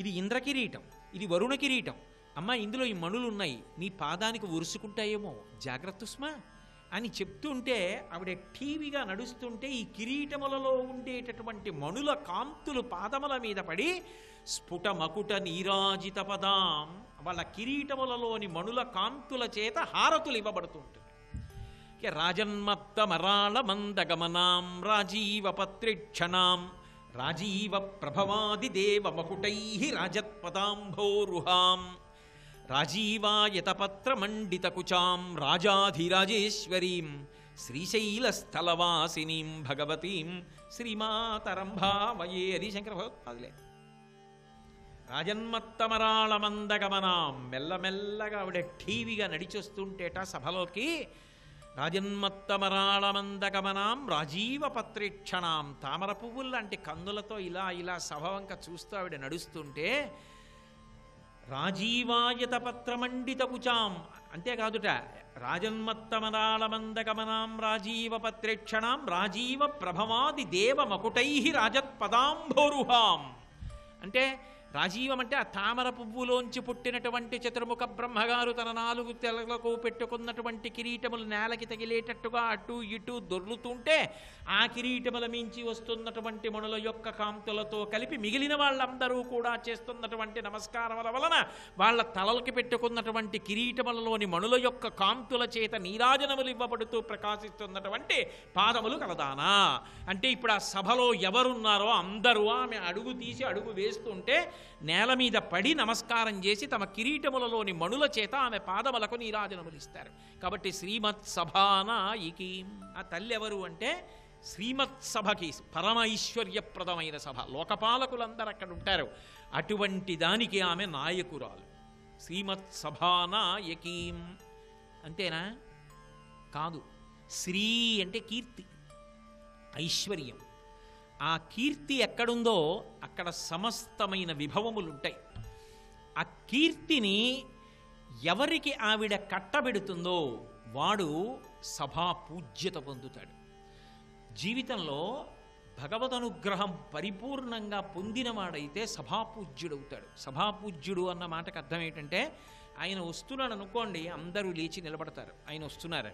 ఇది ఇంద్రకిరీటం, ఇది వరుణ కిరీటం. అమ్మ ఇందులో ఈ మణులు ఉన్నాయి, నీ పాదానికి ఉరుసుకుంటాయేమో, జాగ్రత్త సుమా అని చెప్తుంటే ఆవిడ టీవీగా నడుస్తుంటే ఈ కిరీటములలో ఉండేటటువంటి మణుల కాంతులు పాదముల మీద పడి స్ఫుట మకుట నీరాజిత పదాం, వాళ్ళ కిరీటములలోని మణుల కాంతుల చేత హారతులు ఇవ్వబడుతూ ఉంటుంది. రాజన్మత్త మరాళ మందగమనాం రాజీవ పత్రిక్షణాం రాజీవ ప్రభవాది దేవ మకుటై రాజత్పదాంభోరుహాం రాజీవాయతపత్రమండితకుచాం రాజాధిరాజేశ్వరీం శ్రీశైలస్థలవాసినీం భగవతీం శ్రీమాతరంభామయే. అది శంకర భగవత్పాదులే. రాజన్మత్తమరాళమందగమనాం, మెల్లమెల్లగా ఆవిడ ఠీవిగా నడిచొస్తుంటేట సభలోకి. రాజన్మత్తమరాళమందగమనాం రాజీవ పత్రేక్షణాం, తామర పువ్వుల్లాంటి కందులతో ఇలా ఇలా సభ వంక చూస్తూ ఆవిడ నడుస్తుంటే రాజీవాయత పత్రమండిత కుచాం, అంతేకాదుట రాజన్మత్తమరాళమందగమనాం రాజీవ పత్రేక్షణాం రాజీవ ప్రభవాది దేవ మకుటై రాజత్పదాంభోరుహాం. అంటే రాజీవం అంటే ఆ తామర పువ్వులోంచి పుట్టినటువంటి చతుర్ముఖ బ్రహ్మగారు తన 4 తెలకు పెట్టుకున్నటువంటి కిరీటములు నేలకి తగిలేటట్టుగా అటు ఇటు దొర్లుతుంటే ఆ కిరీటముల మించి వస్తున్నటువంటి మణుల యొక్క కాంతులతో కలిపి మిగిలిన వాళ్ళందరూ కూడా చేస్తున్నటువంటి నమస్కారముల వలన వాళ్ళ తలలకి పెట్టుకున్నటువంటి కిరీటములలోని మణుల యొక్క కాంతుల చేత నీరాజనములు ఇవ్వబడుతూ ప్రకాశిస్తున్నటువంటి పాదములు కలదానా. అంటే ఇప్పుడు ఆ సభలో ఎవరున్నారో అందరూ ఆమె అడుగు తీసి అడుగు వేస్తుంటే నేల మీద పడి నమస్కారం చేసి తమ కిరీటములలోని మణుల చేత ఆమె పాదములకు నీరాజనములు ఇస్తారు. కాబట్టి శ్రీమత్సభానాయికీం, ఆ తల్లి ఎవరు అంటే శ్రీమత్సభకి పరమ ఐశ్వర్యప్రదమైన సభ, లోకపాలకులందరూ అక్కడ ఉంటారు. అటువంటి దానికి ఆమె నాయకురాలు. శ్రీమత్సభానాయకీం అంతేనా? కాదు. శ్రీ అంటే కీర్తి, ఐశ్వర్యం. ఆ కీర్తి ఎక్కడుందో అక్కడ సమస్తమైన విభవములుంటాయి. ఆ కీర్తిని ఎవరికి ఆవిడ కట్టబెడుతుందో వాడు సభా పూజ్యత పొందుతాడు. జీవితంలో భగవదనుగ్రహం పరిపూర్ణంగా పొందినవాడైతే సభాపూజ్యుడవుతాడు. సభాపూజ్యుడు అన్న మాటకు అర్థం ఏంటంటే ఆయన వస్తున్నాడు అనుకోండి, అందరూ లేచి నిలబడతారు. ఆయన వస్తున్నారు,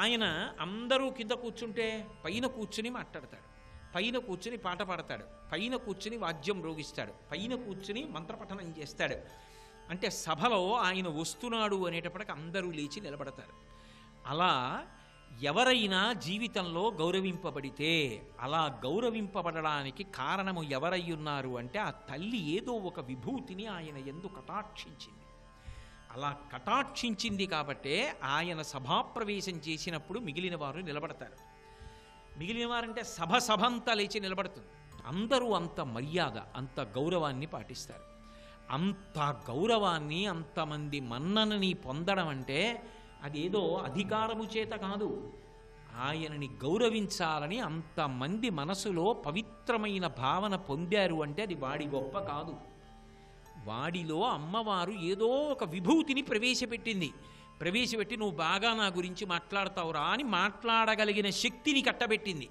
ఆయన అందరూ కింద కూర్చుంటే పైన కూర్చుని మాట్లాడతాడు, పైన కూర్చుని పాట పాడతాడు, పైన కూర్చుని వాద్యం రోగిస్తాడు, పైన కూర్చుని మంత్రపఠనం చేస్తాడు. అంటే సభలో ఆయన వస్తున్నాడు అనేటప్పటికి అందరూ లేచి నిలబడతారు. అలా ఎవరైనా జీవితంలో గౌరవింపబడితే అలా గౌరవింపబడడానికి కారణము ఎవరై ఉన్నారు అంటే ఆ తల్లి ఏదో ఒక విభూతిని ఆయన యందు కటాక్షించింది. అలా కటాక్షించింది కాబట్టే ఆయన సభాప్రవేశం చేసినప్పుడు మిగిలిన వారు నిలబడతారు. మిగిలిన వారంటే సభంతా లేచి నిలబడుతుంది. అందరూ అంత మర్యాద, అంత గౌరవాన్ని పాటిస్తారు. అంత గౌరవాన్ని, అంతమంది మన్ననని పొందడం అంటే అదేదో అధికారము చేత కాదు. ఆయనని గౌరవించాలని అంతమంది మనసులో పవిత్రమైన భావన పొందారు అంటే అది వాడి గొప్ప కాదు. వాడిలో అమ్మవారు ఏదో ఒక విభూతిని ప్రవేశపెట్టి నువ్వు బాగా నా గురించి మాట్లాడతావురా అని మాట్లాడగలిగిన శక్తిని కట్టబెట్టింది.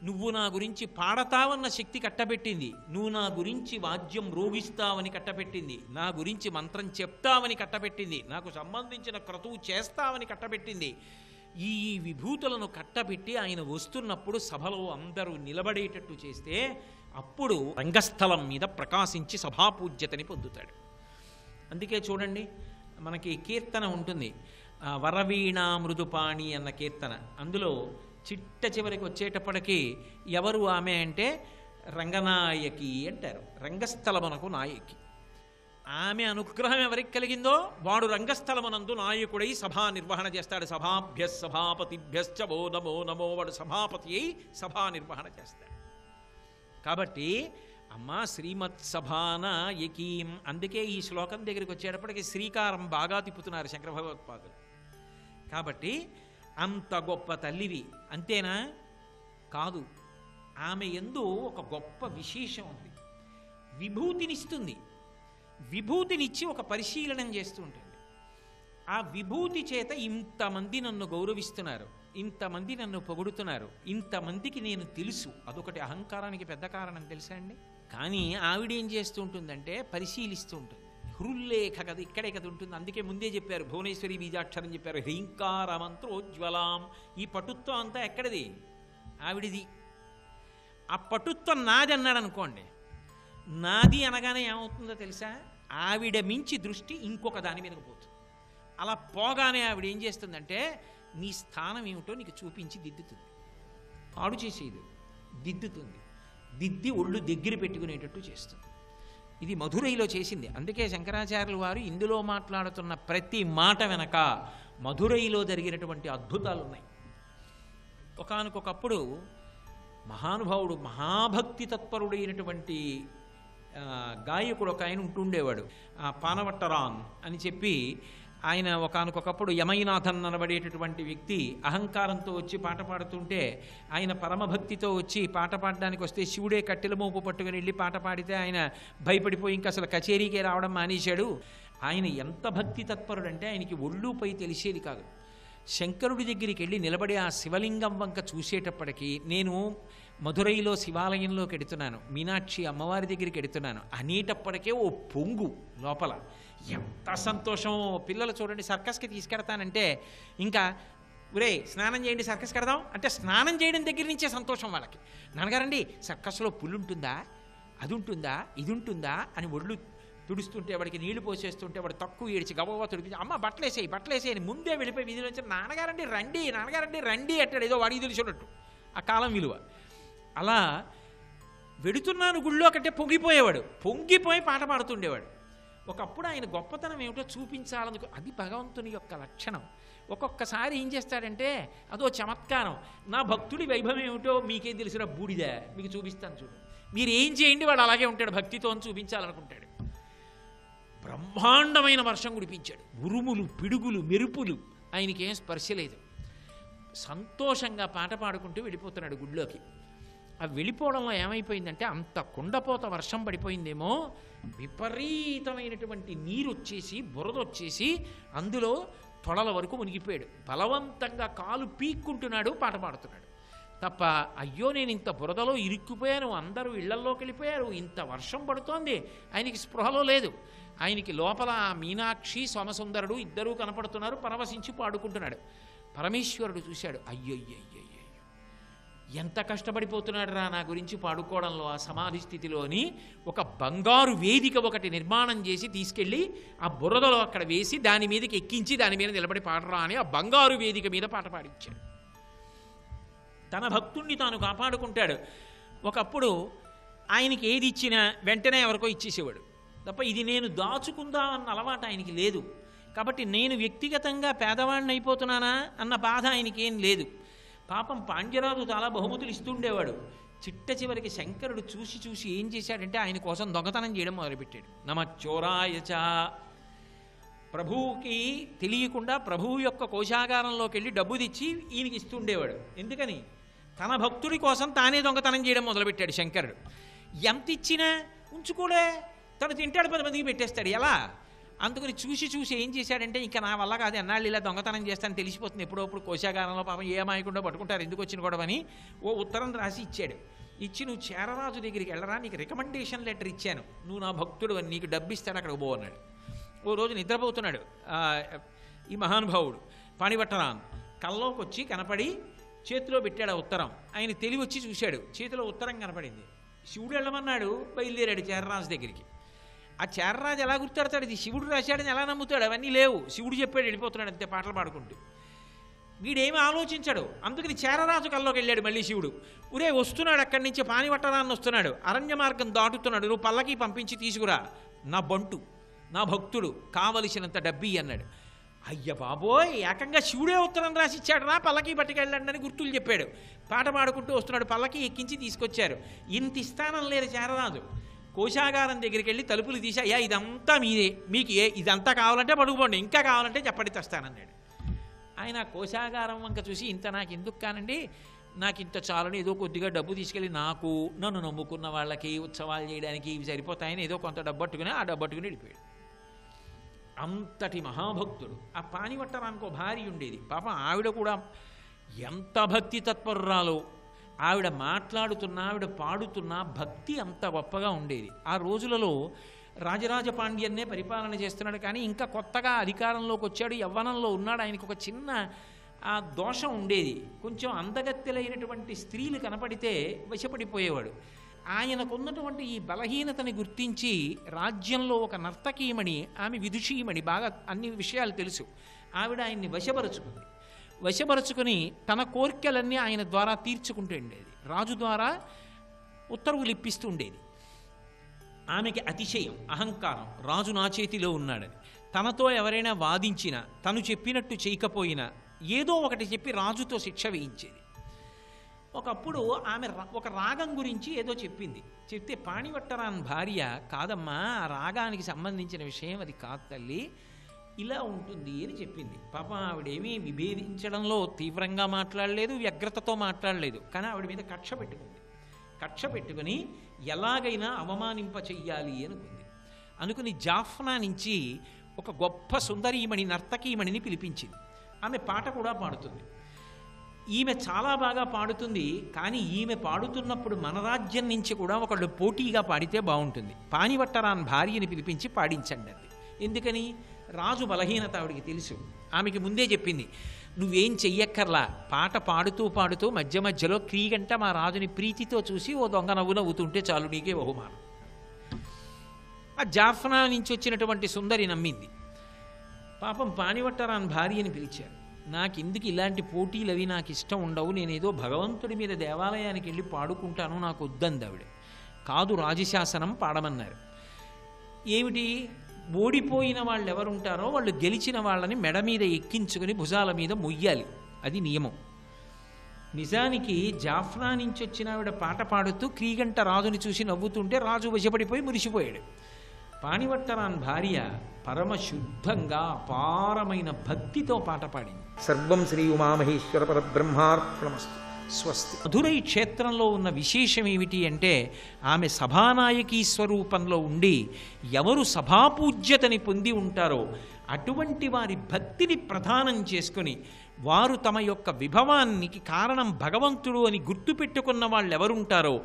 నువ్వు నా గురించి పాడతావన్న శక్తి కట్టబెట్టింది. నువ్వు నా గురించి వాద్యం రోగిస్తావని కట్టబెట్టింది. నా గురించి మంత్రం చెప్తావని కట్టబెట్టింది. నాకు సంబంధించిన క్రతువు చేస్తావని కట్టబెట్టింది. ఈ విభూతులను కట్టబెట్టి ఆయన వస్తున్నప్పుడు సభలో అందరూ నిలబడేటట్టు చేస్తే అప్పుడు రంగస్థలం మీద ప్రకాశించి సభాపూజ్యతని పొందుతాడు. అందుకే చూడండి, మనకి కీర్తన ఉంటుంది, వరవీణా మృదుపాణి అన్న కీర్తన. అందులో చిట్ట చివరికి వచ్చేటప్పటికి ఎవరు ఆమె అంటే రంగనాయకి అంటారు. రంగస్థలమునకు నాయకి. ఆమె అనుగ్రహం ఎవరికి కలిగిందో వాడు రంగస్థలమునందు నాయకుడై సభా నిర్వహణ చేస్తాడు. సభాభ్య సభాపతిభ్యశ్చ ఓ నమో నమో, వాడు సభాపతి అయి సభా నిర్వహణ చేస్తాడు. కాబట్టి అమ్మా శ్రీమత్సభానాయకీం, అందుకే ఈ శ్లోకం దగ్గరికి వచ్చేటప్పటికి శ్రీకారం బాగా తిప్పుతున్నారు శంకర భగవత్పాదులు. కాబట్టి అంత గొప్ప తల్లివి. అంతేనా? కాదు, ఆమె యందు ఒక గొప్ప విశేషం ఉంది. విభూతినిస్తుంది. విభూతినిచ్చి ఒక పరిశీలనం చేస్తూ ఉంటుంది. ఆ విభూతి చేత ఇంతమంది నన్ను గౌరవిస్తున్నారు, ఇంతమంది నన్ను పొగుడుతున్నారు, ఇంతమందికి నేను తెలుసు. అదొకటి అహంకారానికి పెద్ద కారణం తెలుసా అండి. కానీ ఆవిడేం చేస్తూ ఉంటుందంటే పరిశీలిస్తూ ఉంటుంది. హృల్లేఖ కదా ఇక్కడే కదా ఉంటుంది. అందుకే ముందే చెప్పారు, భువనేశ్వరి బీజాక్షరం చెప్పారు, హ్రీంకార మంత్రోజ్వలాం. ఈ పటుత్వం అంతా ఎక్కడిది? ఆవిడిది. ఆ పటుత్వం నాది అన్నాడు అనుకోండి, నాది అనగానే ఏమవుతుందో తెలుసా? ఆవిడ మించి దృష్టి ఇంకొక దాని మీదకి పోతుంది. అలా పోగానే ఆవిడ ఏం చేస్తుందంటే నీ స్థానం ఏమిటో నీకు చూపించి దిద్దుతుంది. పాడు చేసేది దిద్దుతుంది. దిద్ది ఒళ్ళు దగ్గర పెట్టుకునేటట్టు చేస్తుంది. ఇది మధురైలో చేసింది. అందుకే శంకరాచార్యులు వారు ఇందులో మాట్లాడుతున్న ప్రతి మాట వెనక మధురైలో జరిగినటువంటి అద్భుతాలు ఉన్నాయి. ఒకానొకప్పుడు మహానుభావుడు, మహాభక్తి తత్పరుడైనటువంటి గాయకుడు ఒక ఆయన ఉంటుండేవాడు, పానవట్టరాన్ అని చెప్పి. ఆయన ఒకానొకప్పుడు యమైనాథన్ అనబడేటటువంటి వ్యక్తి అహంకారంతో వచ్చి పాట పాడుతుంటే, ఆయన పరమభక్తితో వచ్చి పాట పాడడానికి వస్తే శివుడే కట్టెల మోపు పట్టుకుని వెళ్ళి పాట పాడితే ఆయన భయపడిపోయి ఇంకా అసలు కచేరీకే రావడం మానేశాడు. ఆయన ఎంత భక్తి తత్పరుడంటే ఆయనకి ఒళ్ళుపై తెలిసేది కాదు. శంకరుడి దగ్గరికి వెళ్ళి నిలబడి ఆ శివలింగం వంక చూసేటప్పటికీ, నేను మధురైలో శివాలయంలోకి ఎడుతున్నాను, మీనాక్షి అమ్మవారి దగ్గరికి ఎడుతున్నాను అనేటప్పటికే ఓ పొంగు లోపల. ఎంత సంతోషం! పిల్లలు చూడండి, సర్కస్కి తీసుకెడతానంటే ఇంకా ఒరే స్నానం చేయండి సర్కస్ కడదాం అంటే స్నానం చేయడం దగ్గర నుంచే సంతోషం వాళ్ళకి. నాన్నగారండి సర్కస్లో పుల్లు ఉంటుందా, అది ఉంటుందా, ఇది ఉంటుందా అని ఒళ్ళు తుడుస్తుంటే, వాడికి నీళ్లు పోసేస్తుంటే వాడు తక్కువ ఏడిచి గబగబా తుడిపించి అమ్మ బట్టలేసేయి అని ముందే వెళ్ళిపోయి వీధిలో వచ్చి నాన్నగారండి రండి అంటాడు. ఏదో వాడికి తెలిసినట్టు ఆ కాలం విలువ. అలా వెడుతున్నాను గుళ్ళో కంటే పొంగిపోయి పాట పాడుతుండేవాడు. ఒకప్పుడు ఆయన గొప్పతనం ఏమిటో చూపించాలనుకో, అది భగవంతుని యొక్క లక్షణం. ఒక్కొక్కసారి ఏం చేస్తాడంటే అదో చమత్కారం. నా భక్తుడి వైభవం ఏమిటో మీకేం తెలిసిన బూడిదే, మీకు చూపిస్తాను చూడు, మీరు ఏం చేయండి, వాడు అలాగే ఉంటాడు, భక్తితో అని చూపించాలనుకుంటాడు. బ్రహ్మాండమైన వర్షం కురిపించాడు, ఉరుములు, పిడుగులు, మెరుపులు, ఆయనకేం స్పర్శ లేదు. సంతోషంగా పాట పాడుకుంటూ వెళ్ళిపోతున్నాడు గుడిలోకి. ఆ వెళ్ళిపోవడంలో ఏమైపోయిందంటే అంత కుండపోత వర్షం పడిపోయిందేమో, విపరీతమైనటువంటి నీరు వచ్చేసి బురద వచ్చేసి అందులో తొడల వరకు మునిగిపోయాడు. బలవంతంగా కాలు పీక్కుంటున్నాడు, పాట పాడుతున్నాడు తప్ప, అయ్యో నేను ఇంత బురదలో ఇరుక్కుపోయాను, అందరూ ఇళ్లల్లోకి వెళ్ళిపోయారు, ఇంత వర్షం పడుతోంది, ఆయనకి స్పృహలో లేదు. ఆయనకి లోపల మీనాక్షి సోమసుందరుడు ఇద్దరూ కనపడుతున్నారు, పరవశించి పాడుకుంటున్నాడు. పరమేశ్వరుడు చూశాడు, అయ్యయ్యయ్యయ్యో ఎంత కష్టపడిపోతున్నాడు రా నా గురించి పాడుకోవడంలో ఆ సమాధి స్థితిలోని. ఒక బంగారు వేదిక ఒకటి నిర్మాణం చేసి తీసుకెళ్ళి ఆ బురదలో అక్కడ వేసి దాని మీదకి ఎక్కించి దాని మీద నిలబడి పాడరా అని ఆ బంగారు వేదిక మీద పాట పాడించాడు. తన భక్తుణ్ణి తాను కాపాడుకుంటాడు. ఒకప్పుడు ఆయనకి ఏది ఇచ్చినా వెంటనే ఎవరికో ఇచ్చేసేవాడు తప్ప ఇది నేను దాచుకుందామన్న అలవాటు ఆయనకి లేదు. కాబట్టి నేను వ్యక్తిగతంగా పేదవాడిని అయిపోతున్నానా అన్న బాధ ఆయనకి ఏం లేదు. పాపం పాండ్యరాజు చాలా బహుమతులు ఇస్తుండేవాడు, చిట్ట చివరికి శంకరుడు చూసి చూసి ఏం చేశాడంటే ఆయన కోసం దొంగతనం చేయడం మొదలుపెట్టాడు. నమ చోరాయచ, ప్రభువుకి తెలియకుండా ప్రభువు యొక్క కోశాగారంలోకి వెళ్ళి డబ్బు తెచ్చి ఈయనకి ఇస్తుండేవాడు. ఎందుకని? తన భక్తుడి కోసం తానే దొంగతనం చేయడం మొదలుపెట్టాడు శంకరుడు. ఎంత ఇచ్చినా ఉంచుకోలే, తను తింటాడు, 10 మందికి పెట్టేస్తాడు. ఎలా? అందుకని చూసి చూసి ఏం చేశాడంటే, ఇంకా నా వల్ల కాదు, ఎన్నాళ్ళు ఇలా దొంగతనం చేస్తాను తెలిసిపోతుంది, ఎప్పుడప్పుడు కోశాగారంలో పాపం ఏ అమాయకుండా పట్టుకుంటారు, ఎందుకు వచ్చిన కూడా అని ఓ ఉత్తరం రాసి ఇచ్చాడు. ఇచ్చి, నువ్వు చేరరాజు దగ్గరికి వెళ్ళరా, నీకు రికమెండేషన్ లెటర్ ఇచ్చాను, నువ్వు నా భక్తుడు అని, నీకు డబ్బు ఇస్తాడు, అక్కడికి పో అన్నాడు. ఓ రోజు నిద్రపోతున్నాడు ఈ మహానుభావుడు పాణివట్టరాన్. కల్లోకి వచ్చి కనపడి చేతిలో పెట్టాడు ఆ ఉత్తరం. ఆయన తెలివి వచ్చి చూశాడు, చేతిలో ఉత్తరం కనపడింది. శివుడు వెళ్ళమన్నాడు, బయలుదేరాడు చేరరాజు దగ్గరికి. ఆ చేరరాజు ఎలా గుర్తాడతాడు? ఇది శివుడు రాశాడని ఎలా నమ్ముతాడు? అవన్నీ లేవు, శివుడు చెప్పాడు, వెళ్ళిపోతున్నాడు అంతే పాటలు పాడుకుంటూ. వీడేమి ఆలోచించాడు. అందుకని చేరరాజు కల్లోకి వెళ్ళాడు మళ్ళీ శివుడు. ఉరే వస్తున్నాడు, అక్కడి నుంచి పాణివట్టరాన్ని వస్తున్నాడు, అరణ్య మార్గం దాటుతున్నాడు, నువ్వు పల్లకి పంపించి తీసుకురా, నా బంటు, నా భక్తుడు, కావలసినంత డబ్బి అన్నాడు. అయ్య బాబోయ్, ఏకంగా శివుడే ఉత్తరం రాసిచ్చాడు, రా పల్లకి పట్టుకెళ్ళండి అని గుర్తులు చెప్పాడు. పాట పాడుకుంటూ వస్తున్నాడు, పల్లకి ఎక్కించి తీసుకొచ్చారు. ఇంత ఇస్తానం లేదు చేరరాజు. కోశాగారం దగ్గరికి వెళ్ళి తలుపులు తీసి, అయ్యా ఇదంతా మీదే, మీకు ఇదంతా కావాలంటే పడుకోండి, ఇంకా కావాలంటే చెప్పండి తెస్తానన్నాడు. ఆయన కోశాగారం వంక చూసి, ఇంత నాకు ఎందుకు కానండి, నాకు ఇంత చాలని, ఏదో కొద్దిగా డబ్బు తీసుకెళ్ళి నాకు, నన్ను నమ్ముకున్న వాళ్ళకి ఉత్సవాలు చేయడానికి ఇవి సరిపోతాయని ఏదో కొంత డబ్బు పట్టుకుని ఆ డబ్బు పట్టుకుని వెళ్ళిపోయాడు. అంతటి మహాభక్తుడు. ఆ పాణివట్టరానికి ఒక భార్య ఉండేది. పాపం ఆవిడ కూడా ఎంత భక్తి తత్పరురాలో. ఆవిడ మాట్లాడుతున్నా, ఆవిడ పాడుతున్నా భక్తి అంత గొప్పగా ఉండేది. ఆ రోజులలో రాజరాజ పాండ్యన్నే పరిపాలన చేస్తున్నాడు, కానీ ఇంకా కొత్తగా అధికారంలోకి వచ్చాడు, యవ్వనంలో ఉన్నాడు. ఆయనకు ఒక చిన్న ఆ దోషం ఉండేది. కొంచెం అందగత్తెలైనటువంటి స్త్రీలు కనపడితే వశపడిపోయేవాడు. ఆయనకున్నటువంటి ఈ బలహీనతని గుర్తించి రాజ్యంలో ఒక నర్తకీమణి, ఆమె విదుషీమణి, బాగా అన్ని విషయాలు తెలుసు, ఆవిడ ఆయన్ని వశపరుచుకుని తన కోరికలన్నీ ఆయన ద్వారా తీర్చుకుంటూ ఉండేది. రాజు ద్వారా ఉత్తర్వులు ఇప్పిస్తూ ఉండేది. ఆమెకి అతిశయం, అహంకారం, రాజు నా చేతిలో ఉన్నాడని. తనతో ఎవరైనా వాదించినా, తను చెప్పినట్టు చేయకపోయినా ఏదో ఒకటి చెప్పి రాజుతో శిక్ష వేయించేది. ఒకప్పుడు ఆమె ఒక రాగం గురించి ఏదో చెప్తే పాణివట్టరాన్ భార్య, కాదమ్మా ఆ రాగానికి సంబంధించిన విషయం అది కాదు తల్లి, ఇలా ఉంటుంది అని చెప్పింది. పాపం ఆవిడేమీ విభేదించడంలో తీవ్రంగా మాట్లాడలేదు, వ్యగ్రతతో మాట్లాడలేదు, కానీ ఆవిడ మీద కక్ష పెట్టుకుని ఎలాగైనా అవమానింప చెయ్యాలి అనుకుని జాఫ్నా నుంచి ఒక గొప్ప సుందరీమణి, నర్తకీమణిని పిలిపించింది. ఆమె పాట కూడా పాడుతుంది. ఈమె చాలా బాగా పాడుతుంది, కానీ ఈమె పాడుతున్నప్పుడు మన రాజ్యం నుంచి కూడా ఒకళ్ళు పోటీగా పాడితే బాగుంటుంది, పాణివట్టరాన్ భార్యని పిలిపించి పాడించండి అంది. ఎందుకని? రాజు బలహీనత ఆవిడికి తెలుసు. ఆమెకి ముందే చెప్పింది, నువ్వేం చెయ్యక్కర్లా, పాట పాడుతూ పాడుతూ మధ్య మధ్యలో క్రీగంట మా రాజుని ప్రీతితో చూసి ఓ దొంగ నవ్వు నవ్వుతుంటే చాలు, నీకే బహుమానం. ఆ జాఫ్నా నుంచి వచ్చినటువంటి సుందరి నమ్మింది. పాపం పాణివట్టరాన్ భార్యని పిలిచారు. నాకెందుకు ఇలాంటి పోటీలు అవి నాకు ఇష్టం ఉండవు, నేనేదో భగవంతుడి మీద దేవాలయానికి వెళ్ళి పాడుకుంటాను, నాకు వద్దంది ఆవిడ. కాదు, రాజశాసనం పాడమన్నారు. ఏమిటి? ఓడిపోయిన వాళ్ళు ఎవరుంటారో వాళ్ళు గెలిచిన వాళ్ళని మెడ మీద ఎక్కించుకుని భుజాల మీద మొయ్యాలి, అది నియమం. నిజానికి జాఫ్నా నుంచి వచ్చిన ఆవిడ పాట పాడుతూ క్రీగంట రాజుని చూసి నవ్వుతుంటే రాజు వశపడిపోయి మురిసిపోయాడు. పాణివట్టరాన్ భార్య పరమశుద్ధంగా అపారమైన భక్తితో పాట పాడింది. సర్వం శ్రీ ఉమామహేశ్వర పరబ్రహ్మార్పణమస్తు. స్వస్తి. మధురై క్షేత్రంలో ఉన్న విశేషం ఏమిటి అంటే, ఆమె సభానాయకీ స్వరూపంలో ఉండి ఎవరు సభాపూజ్యతని పొంది ఉంటారో అటువంటి వారి భక్తిని ప్రధానం చేసుకుని, వారు తమ యొక్క విభవానికి కారణం భగవంతుడు అని గుర్తుపెట్టుకున్న వాళ్ళు ఎవరుంటారో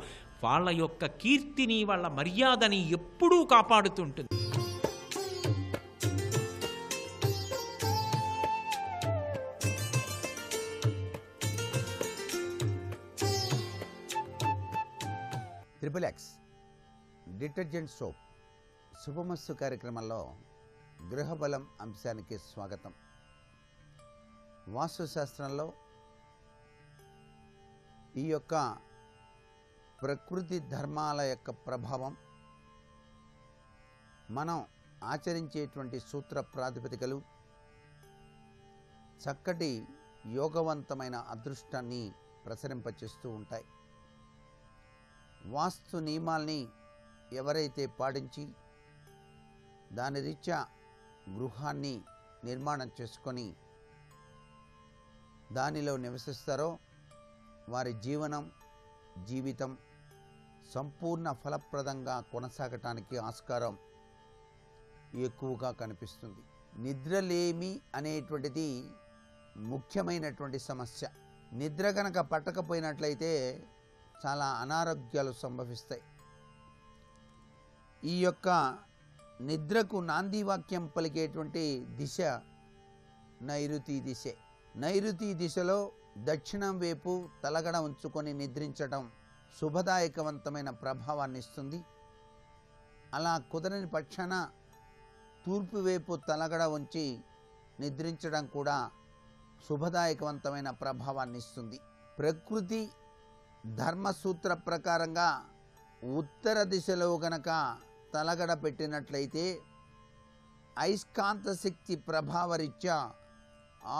వాళ్ళ యొక్క కీర్తిని, వాళ్ళ మర్యాదని ఎప్పుడూ కాపాడుతుంటుంది. ట్రిపుల్-ఎక్స్ డిటర్జెంట్ సోప్ శుభమస్తు కార్యక్రమంలో గృహబలం అంశానికి స్వాగతం. వాస్తుశాస్త్రంలో ఈ యొక్క ప్రకృతి ధర్మాల యొక్క ప్రభావం, మనం ఆచరించేటువంటి సూత్ర ప్రాతిపదికలు చక్కటి యోగవంతమైన అదృష్టాన్ని ప్రసరింపచేస్తూ ఉంటాయి. వాస్తు నియమాల్ని ఎవరైతే పాటించి దాని రీత్యా గృహాన్ని నిర్మాణం చేసుకొని దానిలో నివసిస్తారో వారి జీవితం సంపూర్ణ ఫలప్రదంగా కొనసాగటానికి ఆస్కారం ఎక్కువగా కనిపిస్తుంది. నిద్రలేమి అనేటువంటిది ముఖ్యమైనటువంటి సమస్య. నిద్ర కనుక పట్టకపోయినట్లయితే చాలా అనారోగ్యాలు సంభవిస్తాయి. ఈ యొక్క నిద్రకు నాంది వాక్యం పలికేటువంటి దిశ నైరుతి దిశే. నైరుతి దిశలో దక్షిణం వైపు తలగడ ఉంచుకొని నిద్రించడం శుభదాయకవంతమైన ప్రభావాన్ని ఇస్తుంది. అలా కుదరని పక్షాన తూర్పు వైపు తలగడ ఉంచి నిద్రించడం కూడా శుభదాయకవంతమైన ప్రభావాన్ని ఇస్తుంది. ప్రకృతి ధర్మసూత్ర ప్రకారంగా ఉత్తర దిశలో గనక తలగడ పెట్టినట్లయితే అయస్కాంత శక్తి ప్రభావరీత్యా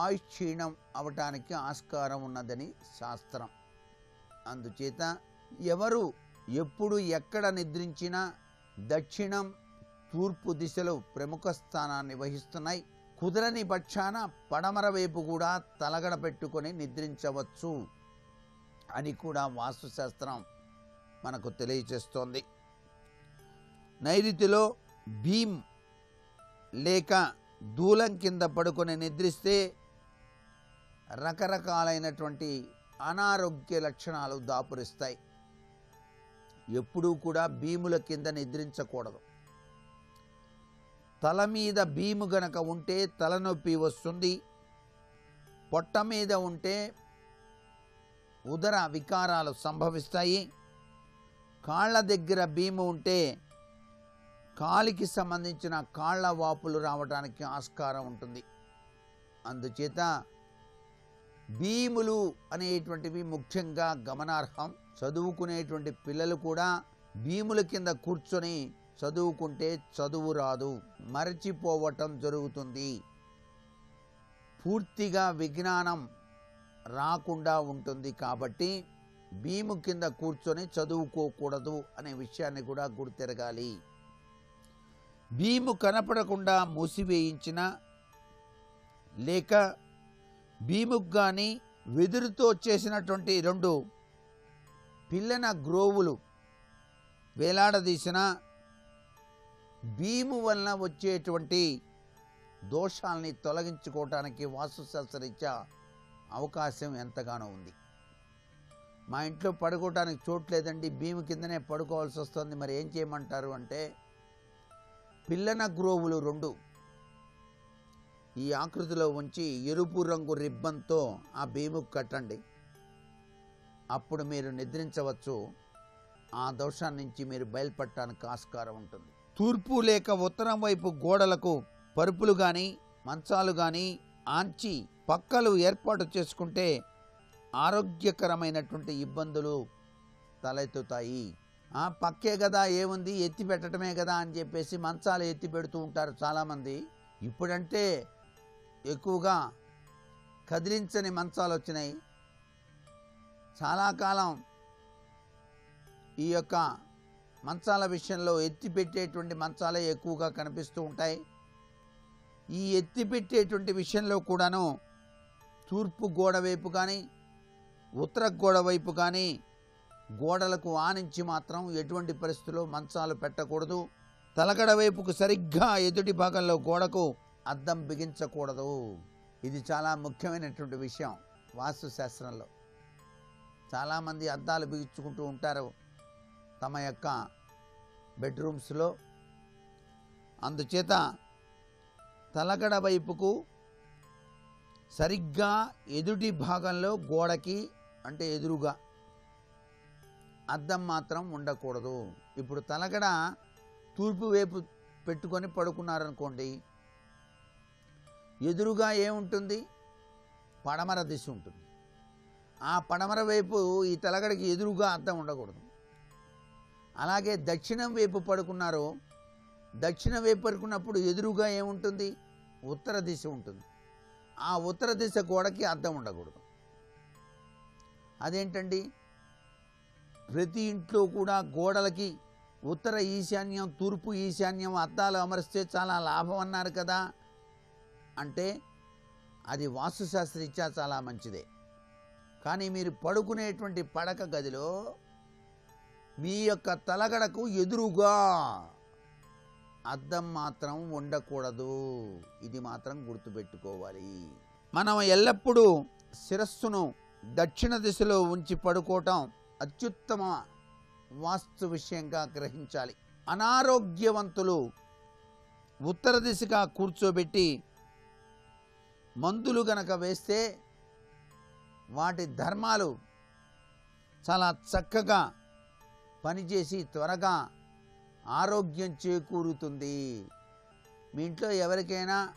ఆయుక్షీణం అవటానికి ఆస్కారం ఉన్నదని శాస్త్రం. అందుచేత ఎవరు ఎప్పుడు ఎక్కడ నిద్రించినా దక్షిణం తూర్పు దిశలో ప్రముఖ స్థానాన్ని వహిస్తున్నాయి. కుదరని పక్షాన పడమర వైపు కూడా తలగడ పెట్టుకొని నిద్రించవచ్చు అని కూడా వాస్తుశాస్త్రం మనకు తెలియజేస్తోంది. నైరుతిలో భీమ్ లేక దూలం కింద పడుకొని నిద్రిస్తే రకరకాలైనటువంటి అనారోగ్య లక్షణాలు దాపురిస్తాయి. ఎప్పుడూ కూడా భీముల కింద నిద్రించకూడదు. తల మీద భీము గనక ఉంటే తలనొప్పి వస్తుంది. పొట్ట మీద ఉంటే ఉదర వికారాలు సంభవిస్తాయి. కాళ్ళ దగ్గర భీము ఉంటే కాలికి సంబంధించిన కాళ్ళ వాపులు రావడానికి ఆస్కారం ఉంటుంది. అందుచేత భీములు అనేటువంటివి ముఖ్యంగా గమనార్హం. చదువుకునేటువంటి పిల్లలు కూడా భీముల కింద కూర్చొని చదువుకుంటే చదువు రాదు, మరచిపోవటం జరుగుతుంది. పూర్తిగా విజ్ఞానం రాకుండా ఉంటుంది. కాబట్టి భీము కింద కూర్చొని చదువుకోకూడదు అనే విషయాన్ని కూడా గుర్తెరగాలి. భీము కనపడకుండా మూసివేయించిన లేక భీముకు కానీ వెదురుతో చేసినటువంటి 2 పిల్లన గ్రోవులు వేలాడదీసిన భీము వలన వచ్చేటువంటి దోషాలని తొలగించుకోవటానికి వాస్తుశాస్త్రరీత్యా అవకాశం ఎంతగానో ఉంది. మా ఇంట్లో పడుకోవటానికి చోటు లేదండి, భీము కిందనే పడుకోవాల్సి వస్తుంది, మరి ఏం చేయమంటారు అంటే పిల్లన గ్రోవులు 2 ఈ ఆకృతిలో ఉంచి ఎరుపు రంగు రిబ్బన్తో ఆ భీముకు కట్టండి. అప్పుడు మీరు నిద్రించవచ్చు. ఆ దోషాన్ని నుంచి మీరు బయలుపడటానికి ఆస్కారం ఉంటుంది. తూర్పు లేక ఉత్తరం వైపు గోడలకు పరుపులు కానీ మంచాలు కానీ ఆంచి పక్కలు ఏర్పాటు చేసుకుంటే ఆరోగ్యకరమైనటువంటి ఇబ్బందులు తలెత్తుతాయి. ఆ పక్కే కదా, ఏముంది, ఎత్తి పెట్టడమే కదా అని చెప్పేసి మంచాలు ఎత్తి పెడుతూ ఉంటారు చాలామంది. ఇప్పుడంటే ఎక్కువగా కదిలించని మంచాలు వచ్చినాయి. చాలా కాలం ఈ యొక్క మంచాల విషయంలో ఎత్తిపెట్టేటువంటి మంచాలే ఎక్కువగా కనిపిస్తూ ఉంటాయి. ఈ ఎత్తిపెట్టేటువంటి విషయంలో కూడాను తూర్పు గోడ వైపు కానీ ఉత్తర గోడ వైపు కానీ గోడలకు ఆనించి మాత్రం ఎటువంటి పరిస్థితుల్లో మంచాలు పెట్టకూడదు. తలగడ వైపుకు సరిగ్గా ఎదుటి భాగంలో గోడకు అద్దం బిగించకూడదు. ఇది చాలా ముఖ్యమైనటువంటి విషయం వాస్తుశాస్త్రంలో. చాలామంది అద్దాలు బిగించుకుంటూ ఉంటారు తమ యొక్క బెడ్రూమ్స్లో. అందుచేత తలగడ వైపుకు సరిగ్గా ఎదుటి భాగంలో గోడకి అంటే ఎదురుగా అద్దం మాత్రం ఉండకూడదు. ఇప్పుడు తలగడ తూర్పు వైపు పెట్టుకొని పడుకున్నారనుకోండి, ఎదురుగా ఏముంటుంది? పడమర దిశ ఉంటుంది. ఆ పడమర వైపు ఈ తలగడకి ఎదురుగా అద్దం ఉండకూడదు. అలాగే దక్షిణం వైపు పడుకున్నారు, దక్షిణ వైపు పడుకున్నప్పుడు ఎదురుగా ఏముంటుంది? ఉత్తర దిశ ఉంటుంది. ఆ ఉత్తర దిశ గోడకి అద్దం ఉండకూడదు. అదేంటండి? ప్రతి ఇంట్లో కూడా గోడలకి ఉత్తర ఈశాన్యం, తూర్పు ఈశాన్యం అద్దాలు అమరిస్తే చాలా లాభం అన్నారు కదా అంటే అది వాస్తుశాస్త్రరీత్యా చాలా మంచిదే. కానీ మీరు పడుకునేటువంటి పడక గదిలో మీ యొక్క తలగడకు ఎదురుగా అద్దం మాత్రం ఉండకూడదు. ఇది మాత్రం గుర్తుపెట్టుకోవాలి. మనం ఎల్లప్పుడూ శిరస్సును దక్షిణ దిశలో ఉంచి పడుకోవటం అత్యుత్తమ వాస్తు విషయంగా గ్రహించాలి. అనారోగ్యవంతులు ఉత్తర దిశగా కూర్చోబెట్టి మందులు గనక వేస్తే వాటి ధర్మాలు చాలా చక్కగా పనిచేసి త్వరగా ఆరోగ్యం చేకూరుతుంది. మీ ఇంట్లో ఎవరికైనా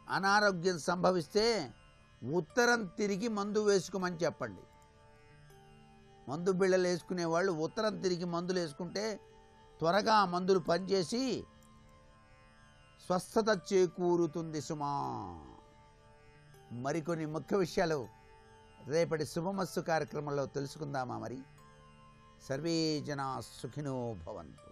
అనారోగ్యం సంభవిస్తే ఉత్తరం తిరిగి మందు వేసుకోమని చెప్పండి. మందు బిళ్ళలు వేసుకునే వాళ్ళు ఉత్తరం తిరిగి మందులు వేసుకుంటే త్వరగా మందులు పనిచేసి స్వస్థత చేకూరుతుంది సుమా. మరికొన్ని ముఖ్య విషయాలు రేపటి శుభమస్తు కార్యక్రమంలో తెలుసుకుందామా మరి. సర్వే జనా సుఖినో భవంతు.